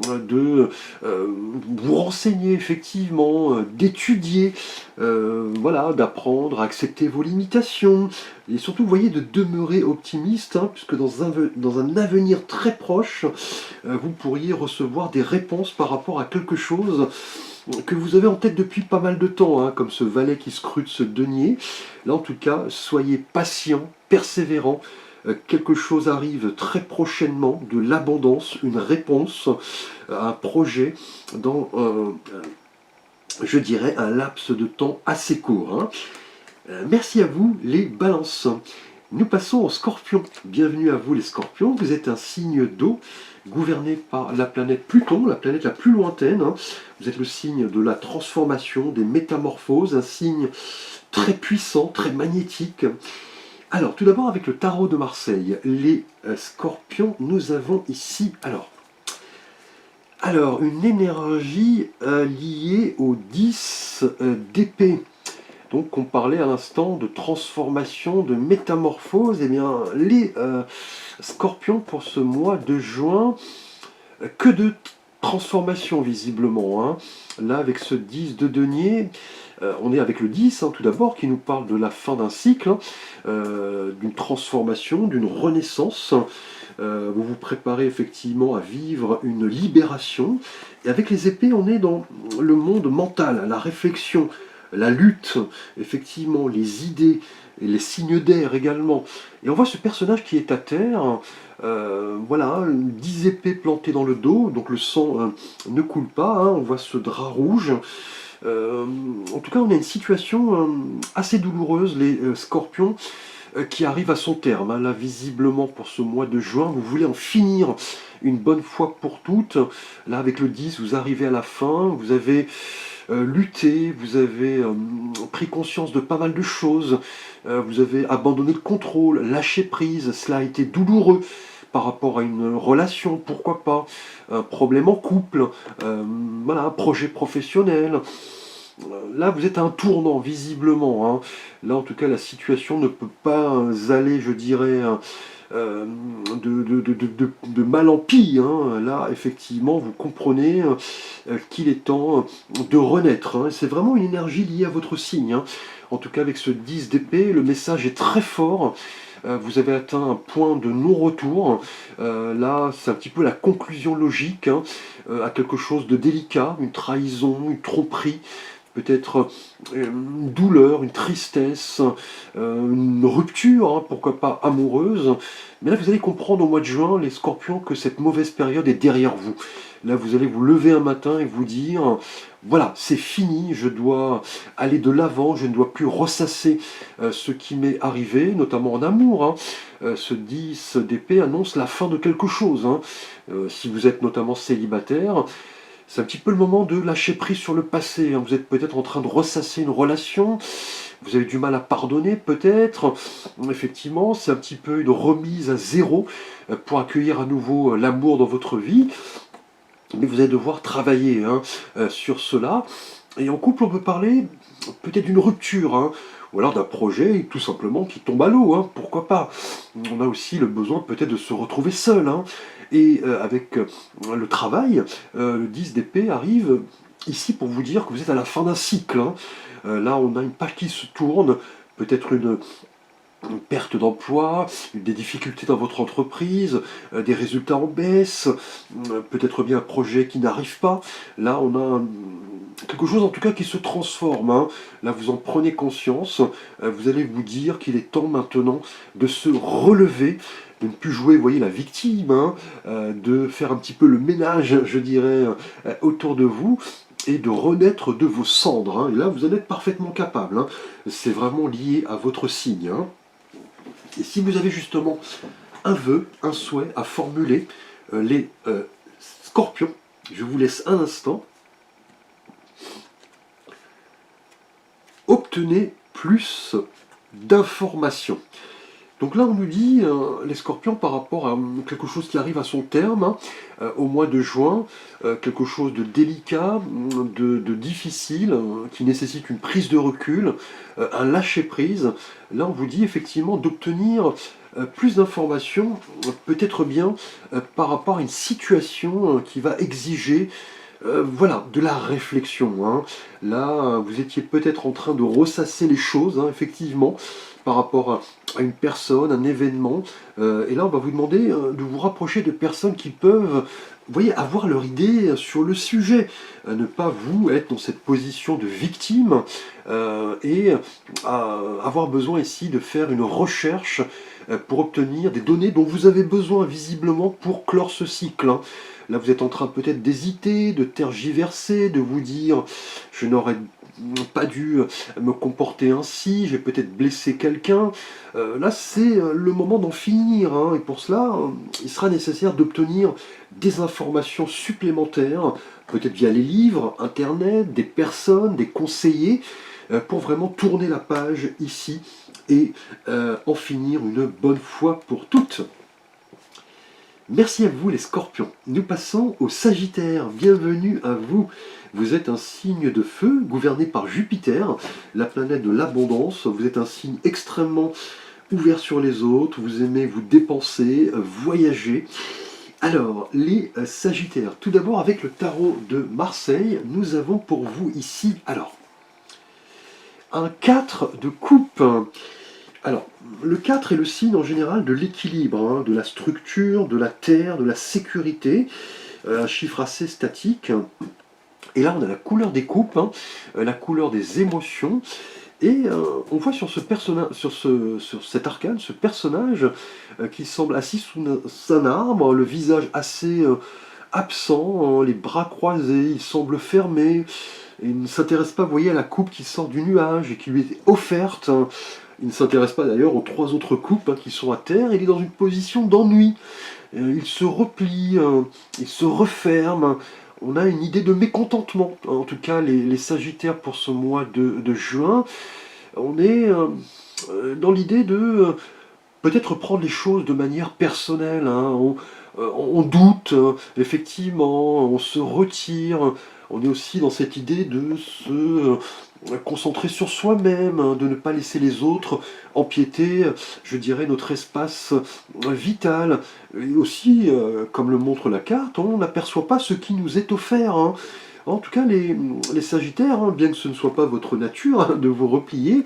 de vous renseigner effectivement, d'étudier, voilà, d'apprendre à accepter vos limitations, et surtout, vous voyez, de demeurer optimiste, hein, puisque dans un avenir très proche, vous pourriez recevoir des réponses par rapport à quelque chose que vous avez en tête depuis pas mal de temps, hein, comme ce valet qui scrute ce denier. Là, en tout cas, soyez patient, persévérant. Quelque chose arrive très prochainement, de l'abondance, une réponse à un projet dans, je dirais, un laps de temps assez court. Hein. Merci à vous, les balances. Nous passons aux scorpions. Bienvenue à vous, les scorpions. Vous êtes un signe d'eau, gouverné par la planète Pluton, la planète la plus lointaine. Hein. Vous êtes le signe de la transformation, des métamorphoses, un signe très puissant, très magnétique. Alors, tout d'abord, avec le tarot de Marseille, les scorpions, nous avons ici, alors une énergie liée au 10 d'épée. Donc, on parlait à l'instant de transformation, de métamorphose. Eh bien, les scorpions, pour ce mois de juin, que de transformation, visiblement. Hein. Là, avec ce 10 de denier, on est avec le 10, hein, tout d'abord, qui nous parle de la fin d'un cycle, hein, d'une transformation, d'une renaissance. Vous vous préparez effectivement à vivre une libération. Et avec les épées, on est dans le monde mental, la réflexion, la lutte, effectivement, les idées, et les signes d'air également. Et on voit ce personnage qui est à terre, voilà, 10 épées plantées dans le dos, donc le sang ne coule pas, hein, on voit ce drap rouge. En tout cas, on a une situation assez douloureuse, les scorpions, qui arrive à son terme. Hein. Là, visiblement, pour ce mois de juin, vous voulez en finir une bonne fois pour toutes. Là, avec le 10, vous arrivez à la fin, vous avez lutté, vous avez pris conscience de pas mal de choses, vous avez abandonné le contrôle, lâché prise, cela a été douloureux par rapport à une relation, pourquoi pas, un problème en couple, voilà, un projet professionnel. Là, vous êtes à un tournant, visiblement. Hein. Là, en tout cas, la situation ne peut pas aller, je dirais, de mal en pis. Hein. Là, effectivement, vous comprenez qu'il est temps de renaître. Hein. C'est vraiment une énergie liée à votre signe. Hein. En tout cas, avec ce 10 d'épée, le message est très fort. Vous avez atteint un point de non-retour. Là, c'est un petit peu la conclusion logique hein, à quelque chose de délicat, une trahison, une tromperie. peut-être une douleur, une tristesse, une rupture, hein, pourquoi pas amoureuse. Mais là, vous allez comprendre au mois de juin, les scorpions, que cette mauvaise période est derrière vous. Là, vous allez vous lever un matin et vous dire, voilà, c'est fini, je dois aller de l'avant, je ne dois plus ressasser ce qui m'est arrivé, notamment en amour, hein. Ce 10 d'épée annonce la fin de quelque chose, hein. Si vous êtes notamment célibataire, c'est un petit peu le moment de lâcher prise sur le passé, hein. Vous êtes peut-être en train de ressasser une relation, vous avez du mal à pardonner peut-être. Effectivement, c'est un petit peu une remise à zéro pour accueillir à nouveau l'amour dans votre vie. Mais vous allez devoir travailler, hein, sur cela. Et en couple, on peut parler peut-être d'une rupture, hein, ou alors d'un projet tout simplement qui tombe à l'eau, hein, pourquoi pas. On a aussi le besoin peut-être de se retrouver seul, hein. Et avec le travail, le 10 d'épée arrive ici pour vous dire que vous êtes à la fin d'un cycle, hein. Là, on a une page qui se tourne, peut-être une perte d'emploi, des difficultés dans votre entreprise, des résultats en baisse, peut-être bien un projet qui n'arrive pas. Là, on a quelque chose en tout cas qui se transforme, hein. Là, vous en prenez conscience. Vous allez vous dire qu'il est temps maintenant de se relever, de ne plus jouer, vous voyez, la victime, hein, de faire un petit peu le ménage, je dirais, autour de vous, et de renaître de vos cendres, hein. Et là, vous en êtes parfaitement capable, hein. C'est vraiment lié à votre signe, hein. Et si vous avez justement un vœu, un souhait à formuler, les scorpions, je vous laisse un instant. Obtenez plus d'informations. Donc là, on nous dit, les scorpions, par rapport à quelque chose qui arrive à son terme, hein, au mois de juin, quelque chose de délicat, de difficile, qui nécessite une prise de recul, un lâcher-prise. Là, on vous dit effectivement d'obtenir plus d'informations, peut-être bien par rapport à une situation qui va exiger voilà, de la réflexion, hein. Là, vous étiez peut-être en train de ressasser les choses, hein, effectivement, par rapport à une personne, un événement. Et là, on va vous demander de vous rapprocher de personnes qui peuvent, vous voyez, avoir leur idée sur le sujet. Ne pas vous être dans cette position de victime et avoir besoin ici de faire une recherche pour obtenir des données dont vous avez besoin visiblement pour clore ce cycle, hein. Là, vous êtes en train peut-être d'hésiter, de tergiverser, de vous dire « je n'aurais pas dû me comporter ainsi, j'ai peut-être blessé quelqu'un ». Là, c'est le moment d'en finir, hein. Et pour cela, il sera nécessaire d'obtenir des informations supplémentaires, peut-être via les livres, Internet, des personnes, des conseillers, pour vraiment tourner la page ici et en finir une bonne fois pour toutes. Merci à vous les scorpions. Nous passons au Sagittaire. Bienvenue à vous. Vous êtes un signe de feu gouverné par Jupiter, la planète de l'abondance. Vous êtes un signe extrêmement ouvert sur les autres. Vous aimez vous dépenser, voyager. Alors, les Sagittaires. Tout d'abord, avec le tarot de Marseille, nous avons pour vous ici, alors, un 4 de coupe. Alors, le 4 est le signe en général de l'équilibre, hein, de la structure, de la terre, de la sécurité, un chiffre assez statique. Et là, on a la couleur des coupes, hein, la couleur des émotions. Et on voit sur ce personnage, sur cet arcane, ce personnage qui semble assis sous un arbre, le visage assez absent, hein, les bras croisés, il semble fermé. Et il ne s'intéresse pas, vous voyez, à la coupe qui sort du nuage et qui lui est offerte, hein. Il ne s'intéresse pas d'ailleurs aux 3 autres coupes, hein, qui sont à terre. Il est dans une position d'ennui. Il se replie, il se referme. On a une idée de mécontentement. En tout cas, les Sagittaires pour ce mois de juin, on est dans l'idée de peut-être prendre les choses de manière personnelle, hein. On doute, effectivement, on se retire. On est aussi dans cette idée de se concentrer sur soi-même, hein, de ne pas laisser les autres empiéter, je dirais, notre espace vital. Et aussi, comme le montre la carte, on n'aperçoit pas ce qui nous est offert, hein. En tout cas, les Sagittaires, hein, bien que ce ne soit pas votre nature, hein, de vous replier,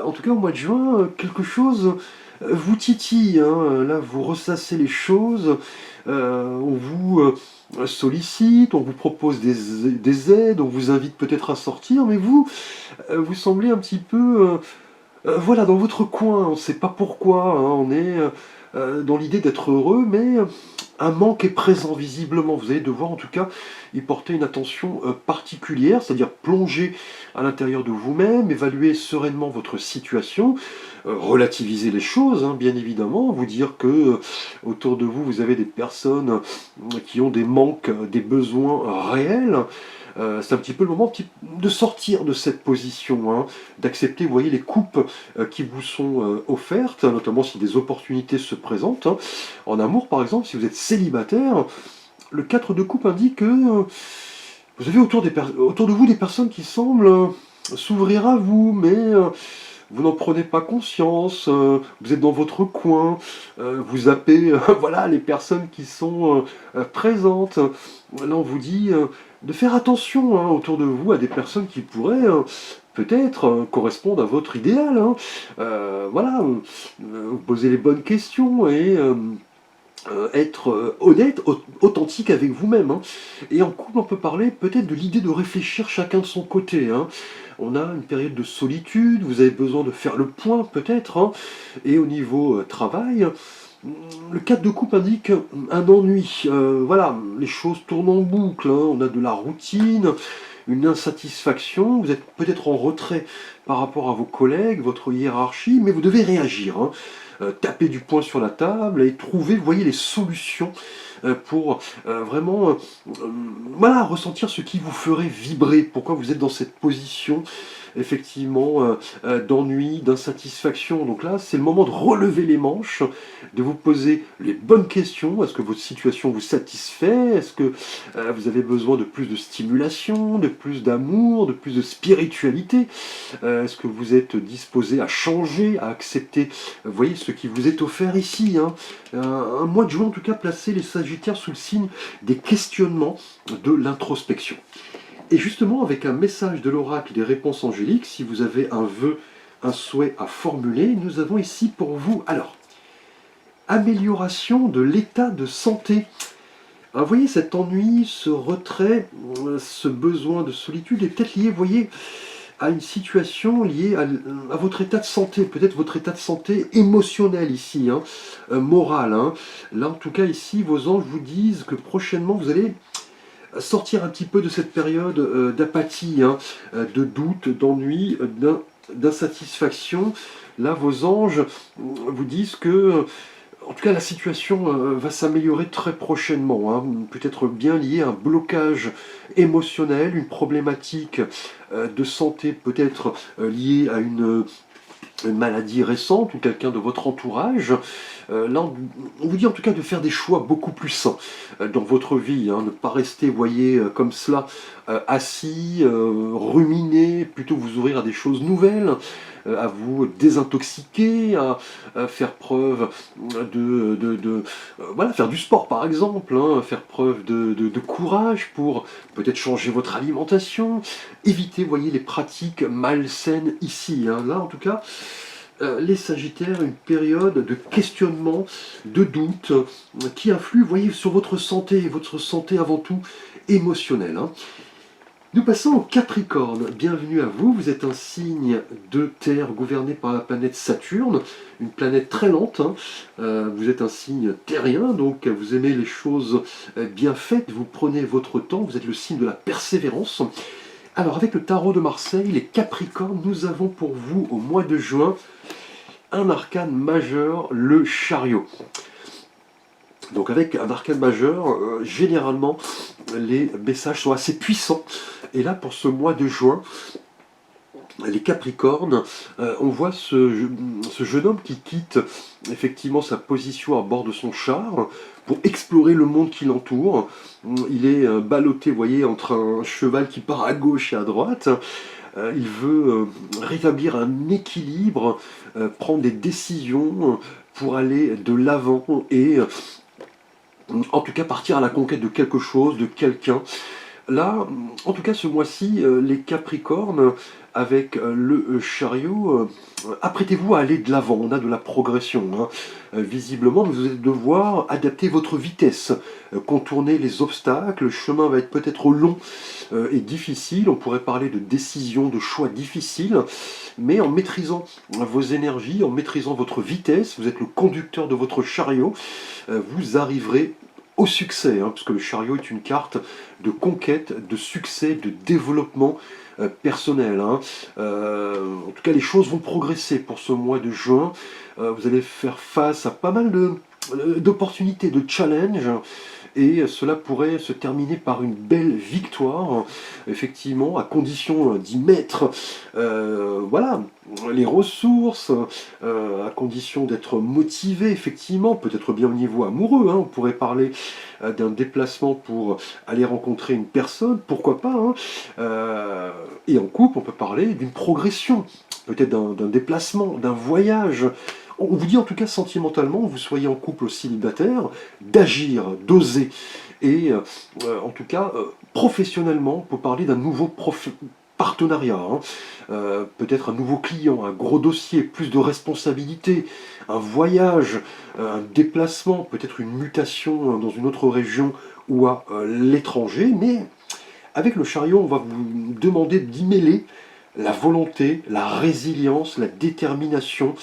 en tout cas au mois de juin, quelque chose vous titille, hein, là vous ressassez les choses, on vous sollicite, on vous propose des aides, on vous invite peut-être à sortir, mais vous, vous semblez un petit peu, voilà, dans votre coin, on ne sait pas pourquoi, hein, on est dans l'idée d'être heureux, mais un manque est présent visiblement. Vous allez devoir en tout cas y porter une attention particulière, c'est-à-dire plonger à l'intérieur de vous-même, évaluer sereinement votre situation, relativiser les choses, hein, bien évidemment, vous dire que autour de vous, vous avez des personnes qui ont des manques, des besoins réels. C'est un petit peu le moment de sortir de cette position, hein, d'accepter, vous voyez, les coupes qui vous sont offertes, notamment si des opportunités se présentent, hein. En amour, par exemple, si vous êtes célibataire, le 4 de coupe indique que vous avez autour de vous des personnes qui semblent s'ouvrir à vous, mais vous n'en prenez pas conscience, vous êtes dans votre coin, vous zappez voilà, les personnes qui sont présentes. Là, on vous dit de faire attention, hein, autour de vous à des personnes qui pourraient peut-être correspondre à votre idéal, hein. Voilà, vous posez les bonnes questions et être honnête, authentique avec vous-même, hein. Et en couple, on peut parler peut-être de l'idée de réfléchir chacun de son côté, hein. On a une période de solitude, vous avez besoin de faire le point peut-être, hein. Et au niveau travail, le 4 de coupe indique un ennui. Voilà, les choses tournent en boucle, hein. On a de la routine, une insatisfaction, vous êtes peut-être en retrait par rapport à vos collègues, votre hiérarchie, mais vous devez réagir, hein. Taper du poing sur la table et trouver, vous voyez, les solutions pour vraiment voilà, ressentir ce qui vous ferait vibrer, pourquoi vous êtes dans cette position effectivement d'ennui, d'insatisfaction. Donc là, c'est le moment de relever les manches, de vous poser les bonnes questions. Est-ce que votre situation vous satisfait? Est-ce que vous avez besoin de plus de stimulation, de plus d'amour, de plus de spiritualité? Est-ce que vous êtes disposé à changer, à accepter, vous voyez, ce qui vous est offert ici, hein? Un mois de juin, en tout cas, placez les Sagittaires sous le signe des questionnements, de l'introspection. Et justement, avec un message de l'oracle des réponses angéliques, si vous avez un vœu, un souhait à formuler, nous avons ici pour vous, alors, amélioration de l'état de santé. Alors, vous voyez, cet ennui, ce retrait, ce besoin de solitude est peut-être lié, vous voyez, à une situation liée à votre état de santé, peut-être votre état de santé émotionnel ici, hein, moral, hein. Là, en tout cas, ici, vos anges vous disent que prochainement, vous allez sortir un petit peu de cette période d'apathie, hein, de doute, d'ennui, d'insatisfaction. Là, vos anges vous disent que, en tout cas, la situation va s'améliorer très prochainement, hein, peut-être bien lié à un blocage émotionnel, une problématique de santé peut-être liée à une maladie récente ou quelqu'un de votre entourage. Là, on vous dit en tout cas de faire des choix beaucoup plus sains dans votre vie, hein, ne pas rester, voyez, comme cela, assis, ruminer, plutôt vous ouvrir à des choses nouvelles, à vous désintoxiquer, à faire preuve voilà, faire du sport par exemple, hein, faire preuve de courage pour peut-être changer votre alimentation, éviter, voyez, les pratiques malsaines ici, hein. Là, en tout cas, les Sagittaires, une période de questionnement, de doute, qui influe, voyez, sur votre santé avant tout émotionnelle, hein. Nous passons au Capricorne. Bienvenue à vous. Vous êtes un signe de terre gouverné par la planète Saturne, une planète très lente, hein. Vous êtes un signe terrien, donc vous aimez les choses bien faites, vous prenez votre temps, vous êtes le signe de la persévérance. Alors, avec le tarot de Marseille, les Capricornes, nous avons pour vous, au mois de juin, un arcane majeur, le chariot. Donc avec un arcane majeur, généralement, les messages sont assez puissants. Et là, pour ce mois de juin, les Capricornes, on voit ce jeune homme qui quitte effectivement sa position à bord de son char pour explorer le monde qui l'entoure. Il est ballotté, vous voyez, entre un cheval qui part à gauche et à droite. Il veut rétablir un équilibre, prendre des décisions pour aller de l'avant et en tout cas partir à la conquête de quelque chose, de quelqu'un. Là, en tout cas ce mois-ci, les Capricornes, avec le chariot, apprêtez-vous à aller de l'avant, on a de la progression, hein. Visiblement, vous allez devoir adapter votre vitesse, contourner les obstacles, le chemin va être peut-être long et difficile, on pourrait parler de décisions, de choix difficiles, mais en maîtrisant vos énergies, en maîtrisant votre vitesse, vous êtes le conducteur de votre chariot, vous arriverez au succès, hein, parce que le chariot est une carte de conquête, de succès, de développement personnel, hein. En tout cas, les choses vont progresser pour ce mois de juin. Vous allez faire face à pas mal d'opportunités, de challenges, et cela pourrait se terminer par une belle victoire, effectivement, à condition d'y mettre voilà, les ressources, à condition d'être motivé, effectivement, peut-être bien au niveau amoureux, hein, on pourrait parler d'un déplacement pour aller rencontrer une personne, pourquoi pas, hein. Et en couple, on peut parler d'une progression, peut-être d'un déplacement, d'un voyage. On vous dit en tout cas sentimentalement, vous soyez en couple ou célibataire, d'agir, d'oser. Et en tout cas, professionnellement, on peut parler d'un nouveau partenariat, hein. Peut-être un nouveau client, un gros dossier, plus de responsabilités, un voyage, un déplacement, peut-être une mutation dans une autre région ou à l'étranger. Mais avec le chariot, on va vous demander d'y mêler la volonté, la résilience, la détermination,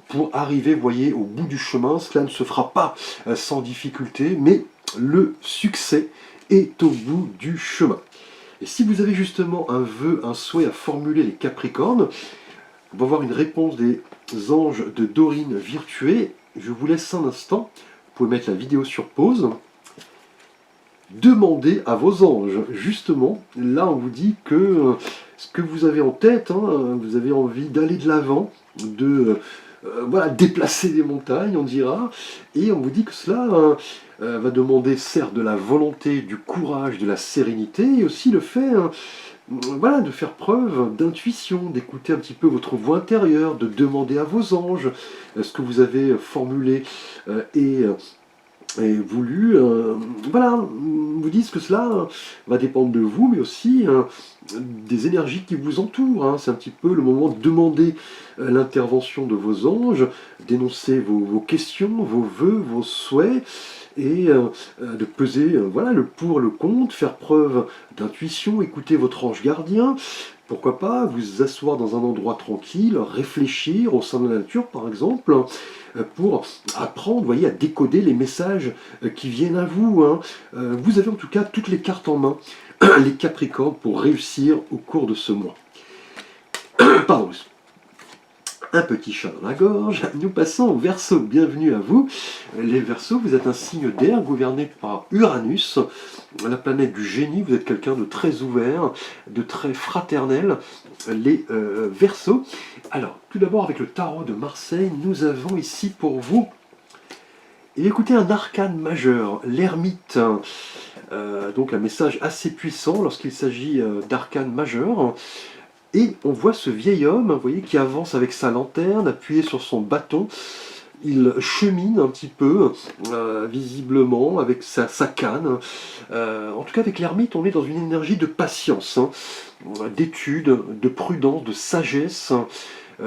pour arriver, vous voyez, au bout du chemin. Cela ne se fera pas sans difficulté, mais le succès est au bout du chemin. Et si vous avez justement un vœu, un souhait à formuler, les Capricornes, on va voir une réponse des anges de Dorine Virtué. Je vous laisse un instant, vous pouvez mettre la vidéo sur pause. Demandez à vos anges, justement, là on vous dit que ce que vous avez en tête, hein, vous avez envie d'aller de l'avant, de voilà, déplacer des montagnes, on dira, et on vous dit que cela va demander certes de la volonté, du courage, de la sérénité, et aussi le fait voilà, de faire preuve d'intuition, d'écouter un petit peu votre voix intérieure, de demander à vos anges ce que vous avez formulé et voulu, voilà, vous disent que cela va dépendre de vous, mais aussi des énergies qui vous entourent, hein. C'est un petit peu le moment de demander l'intervention de vos anges, d'énoncer vos questions, vos vœux, vos souhaits, et de peser voilà, le pour, le contre, faire preuve d'intuition, écouter votre ange gardien. Pourquoi pas vous asseoir dans un endroit tranquille, réfléchir au sein de la nature par exemple, pour apprendre, voyez, à décoder les messages qui viennent à vous, hein. Vous avez en tout cas toutes les cartes en main, les Capricornes, pour réussir au cours de ce mois. Pardon. Un petit chat dans la gorge. Nous passons aux Verseaux. Bienvenue à vous. Les Verseaux, vous êtes un signe d'air gouverné par Uranus, la planète du génie. Vous êtes quelqu'un de très ouvert, de très fraternel. Les Verseaux. Alors, tout d'abord avec le tarot de Marseille, nous avons ici pour vous, et écoutez, un arcane majeur, l'ermite. Donc un message assez puissant lorsqu'il s'agit d'arcane majeur. Et on voit ce vieil homme, vous voyez, qui avance avec sa lanterne, appuyé sur son bâton. Il chemine un petit peu, visiblement, avec sa canne. En tout cas, avec l'ermite, on est dans une énergie de patience, hein, d'étude, de prudence, de sagesse,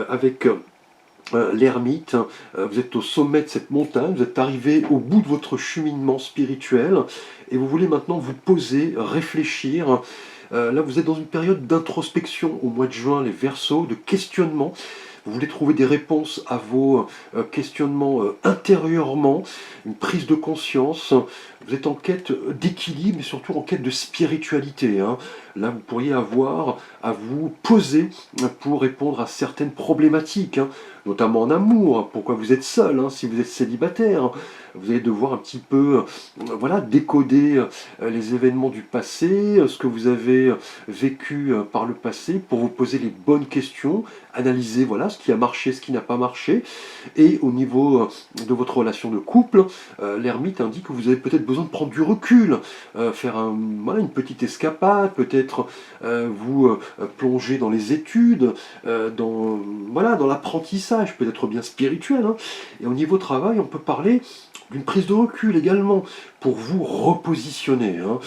avec l'ermite. Vous êtes au sommet de cette montagne, vous êtes arrivé au bout de votre cheminement spirituel, et vous voulez maintenant vous poser, réfléchir. Là, vous êtes dans une période d'introspection au mois de juin, les Verseaux, de questionnement. Vous voulez trouver des réponses à vos questionnements intérieurement, une prise de conscience. Vous êtes en quête d'équilibre, mais surtout en quête de spiritualité, hein. Là, vous pourriez avoir à vous poser pour répondre à certaines problématiques, hein, notamment en amour. Pourquoi vous êtes seul, hein, si vous êtes célibataire. Vous allez devoir un petit peu voilà, décoder les événements du passé, ce que vous avez vécu par le passé, pour vous poser les bonnes questions, analyser voilà, ce qui a marché, ce qui n'a pas marché. Et au niveau de votre relation de couple, l'ermite indique que vous avez peut-être besoin de prendre du recul, faire voilà, une petite escapade, peut-être vous plonger dans les études, voilà, dans l'apprentissage, peut-être bien spirituel, hein. Et au niveau travail, on peut parler d'une prise de recul également, pour vous repositionner, hein.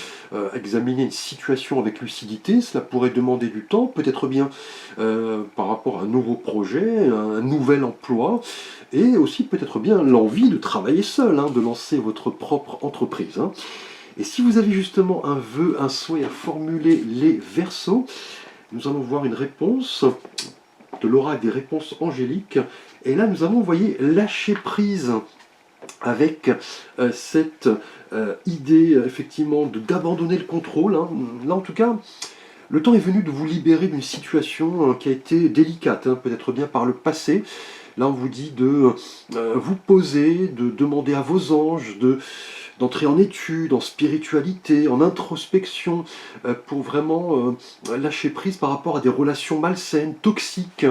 Examiner une situation avec lucidité, cela pourrait demander du temps, peut-être bien par rapport à un nouveau projet, un nouvel emploi, et aussi peut-être bien l'envie de travailler seul, hein, de lancer votre propre entreprise, hein. Et si vous avez justement un vœu, un souhait à formuler, les Verseaux, nous allons voir une réponse de l'oracle des réponses angéliques. Et là, nous avons, vous voyez, lâcher prise avec cette idée, effectivement, d'abandonner le contrôle, hein. Là, en tout cas, le temps est venu de vous libérer d'une situation qui a été délicate, hein, peut-être bien par le passé. Là, on vous dit de vous poser, de demander à vos anges, d'entrer en étude, en spiritualité, en introspection, pour vraiment lâcher prise par rapport à des relations malsaines, toxiques.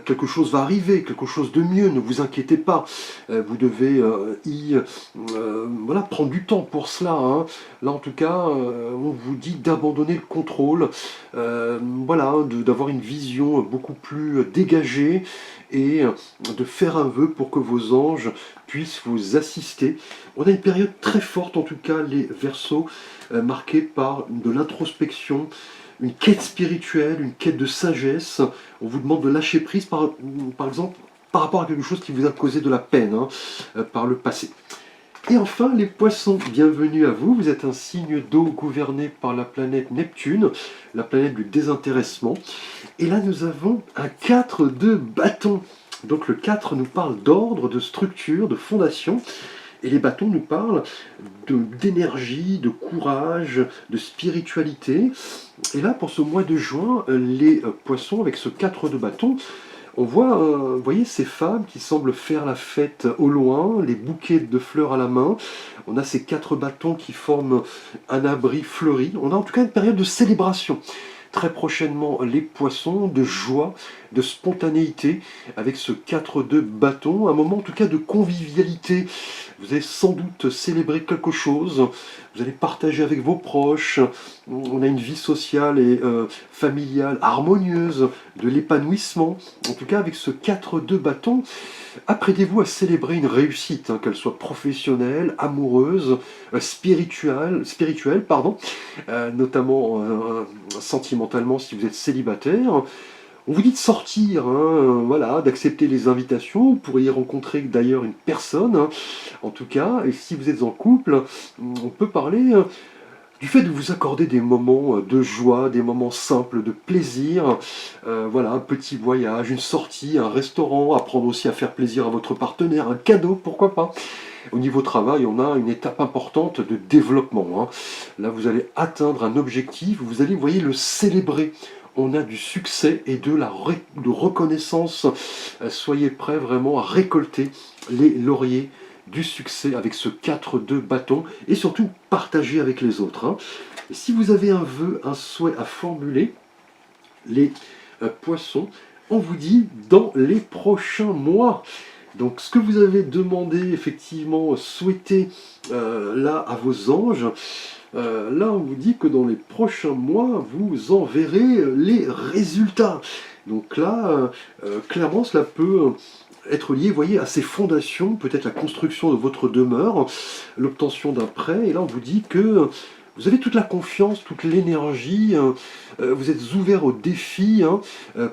Quelque chose va arriver, quelque chose de mieux, ne vous inquiétez pas. Vous devez voilà, prendre du temps pour cela, hein. Là, en tout cas, on vous dit d'abandonner le contrôle, voilà, d'avoir une vision beaucoup plus dégagée et de faire un vœu pour que vos anges puissent vous assister. On a une période très forte, en tout cas, les Verseaux, marquée par de l'introspection, une quête spirituelle, une quête de sagesse. On vous demande de lâcher prise, par exemple, par rapport à quelque chose qui vous a causé de la peine, hein, par le passé. Et enfin, les poissons, bienvenue à vous. Vous êtes un signe d'eau gouverné par la planète Neptune, la planète du désintéressement. Et là, nous avons un 4 de bâton. Donc le 4 nous parle d'ordre, de structure, de fondation. Et les bâtons nous parlent d'énergie, de courage, de spiritualité. Et là, pour ce mois de juin, les poissons, avec ce 4 de bâton, on voit, vous voyez, ces femmes qui semblent faire la fête au loin, les bouquets de fleurs à la main. On a ces 4 bâtons qui forment un abri fleuri. On a en tout cas une période de célébration. Très prochainement, les poissons, de joie, de spontanéité, avec ce 4 de bâton, un moment en tout cas de convivialité. Vous allez sans doute célébrer quelque chose, vous allez partager avec vos proches, on a une vie sociale et familiale harmonieuse, de l'épanouissement. En tout cas, avec ce 4 de bâton, apprêtez-vous à célébrer une réussite, hein, qu'elle soit professionnelle, amoureuse, spirituelle, pardon, notamment sentimentalement si vous êtes célibataire. On vous dit de sortir, hein, voilà, d'accepter les invitations. Vous pourriez rencontrer d'ailleurs une personne, hein, en tout cas. Et si vous êtes en couple, on peut parler du fait de vous accorder des moments de joie, des moments simples de plaisir. Voilà, un petit voyage, une sortie, un restaurant, apprendre aussi à faire plaisir à votre partenaire, un cadeau, pourquoi pas. Au niveau travail, on a une étape importante de développement, hein. Là, vous allez atteindre un objectif, vous allez, vous voyez, le célébrer. On a du succès et de reconnaissance. Soyez prêts vraiment à récolter les lauriers du succès avec ce 4 de bâton et surtout partager avec les autres, hein. Et si vous avez un vœu, un souhait à formuler, les poissons, on vous dit dans les prochains mois. Donc ce que vous avez demandé, effectivement, souhaité là à vos anges, là on vous dit que dans les prochains mois, vous en verrez les résultats. Donc là, clairement, cela peut être lié, vous voyez, à ces fondations, peut-être la construction de votre demeure, l'obtention d'un prêt, et là on vous dit que vous avez toute la confiance, toute l'énergie, vous êtes ouvert au défi, hein,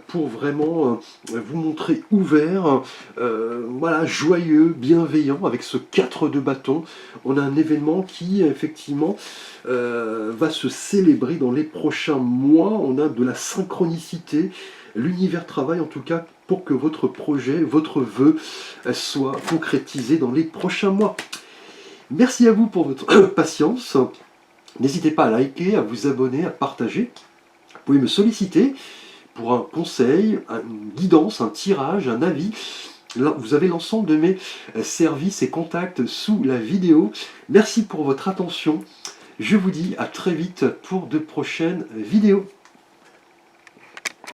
pour vraiment vous montrer ouvert, voilà, joyeux, bienveillant, avec ce 4 de bâton. On a un événement qui, effectivement, va se célébrer dans les prochains mois. On a de la synchronicité. L'univers travaille en tout cas pour que votre projet, votre vœu soit concrétisé dans les prochains mois. Merci à vous pour votre patience. N'hésitez pas à liker, à vous abonner, à partager. Vous pouvez me solliciter pour un conseil, une guidance, un tirage, un avis. Là, vous avez l'ensemble de mes services et contacts sous la vidéo. Merci pour votre attention. Je vous dis à très vite pour de prochaines vidéos.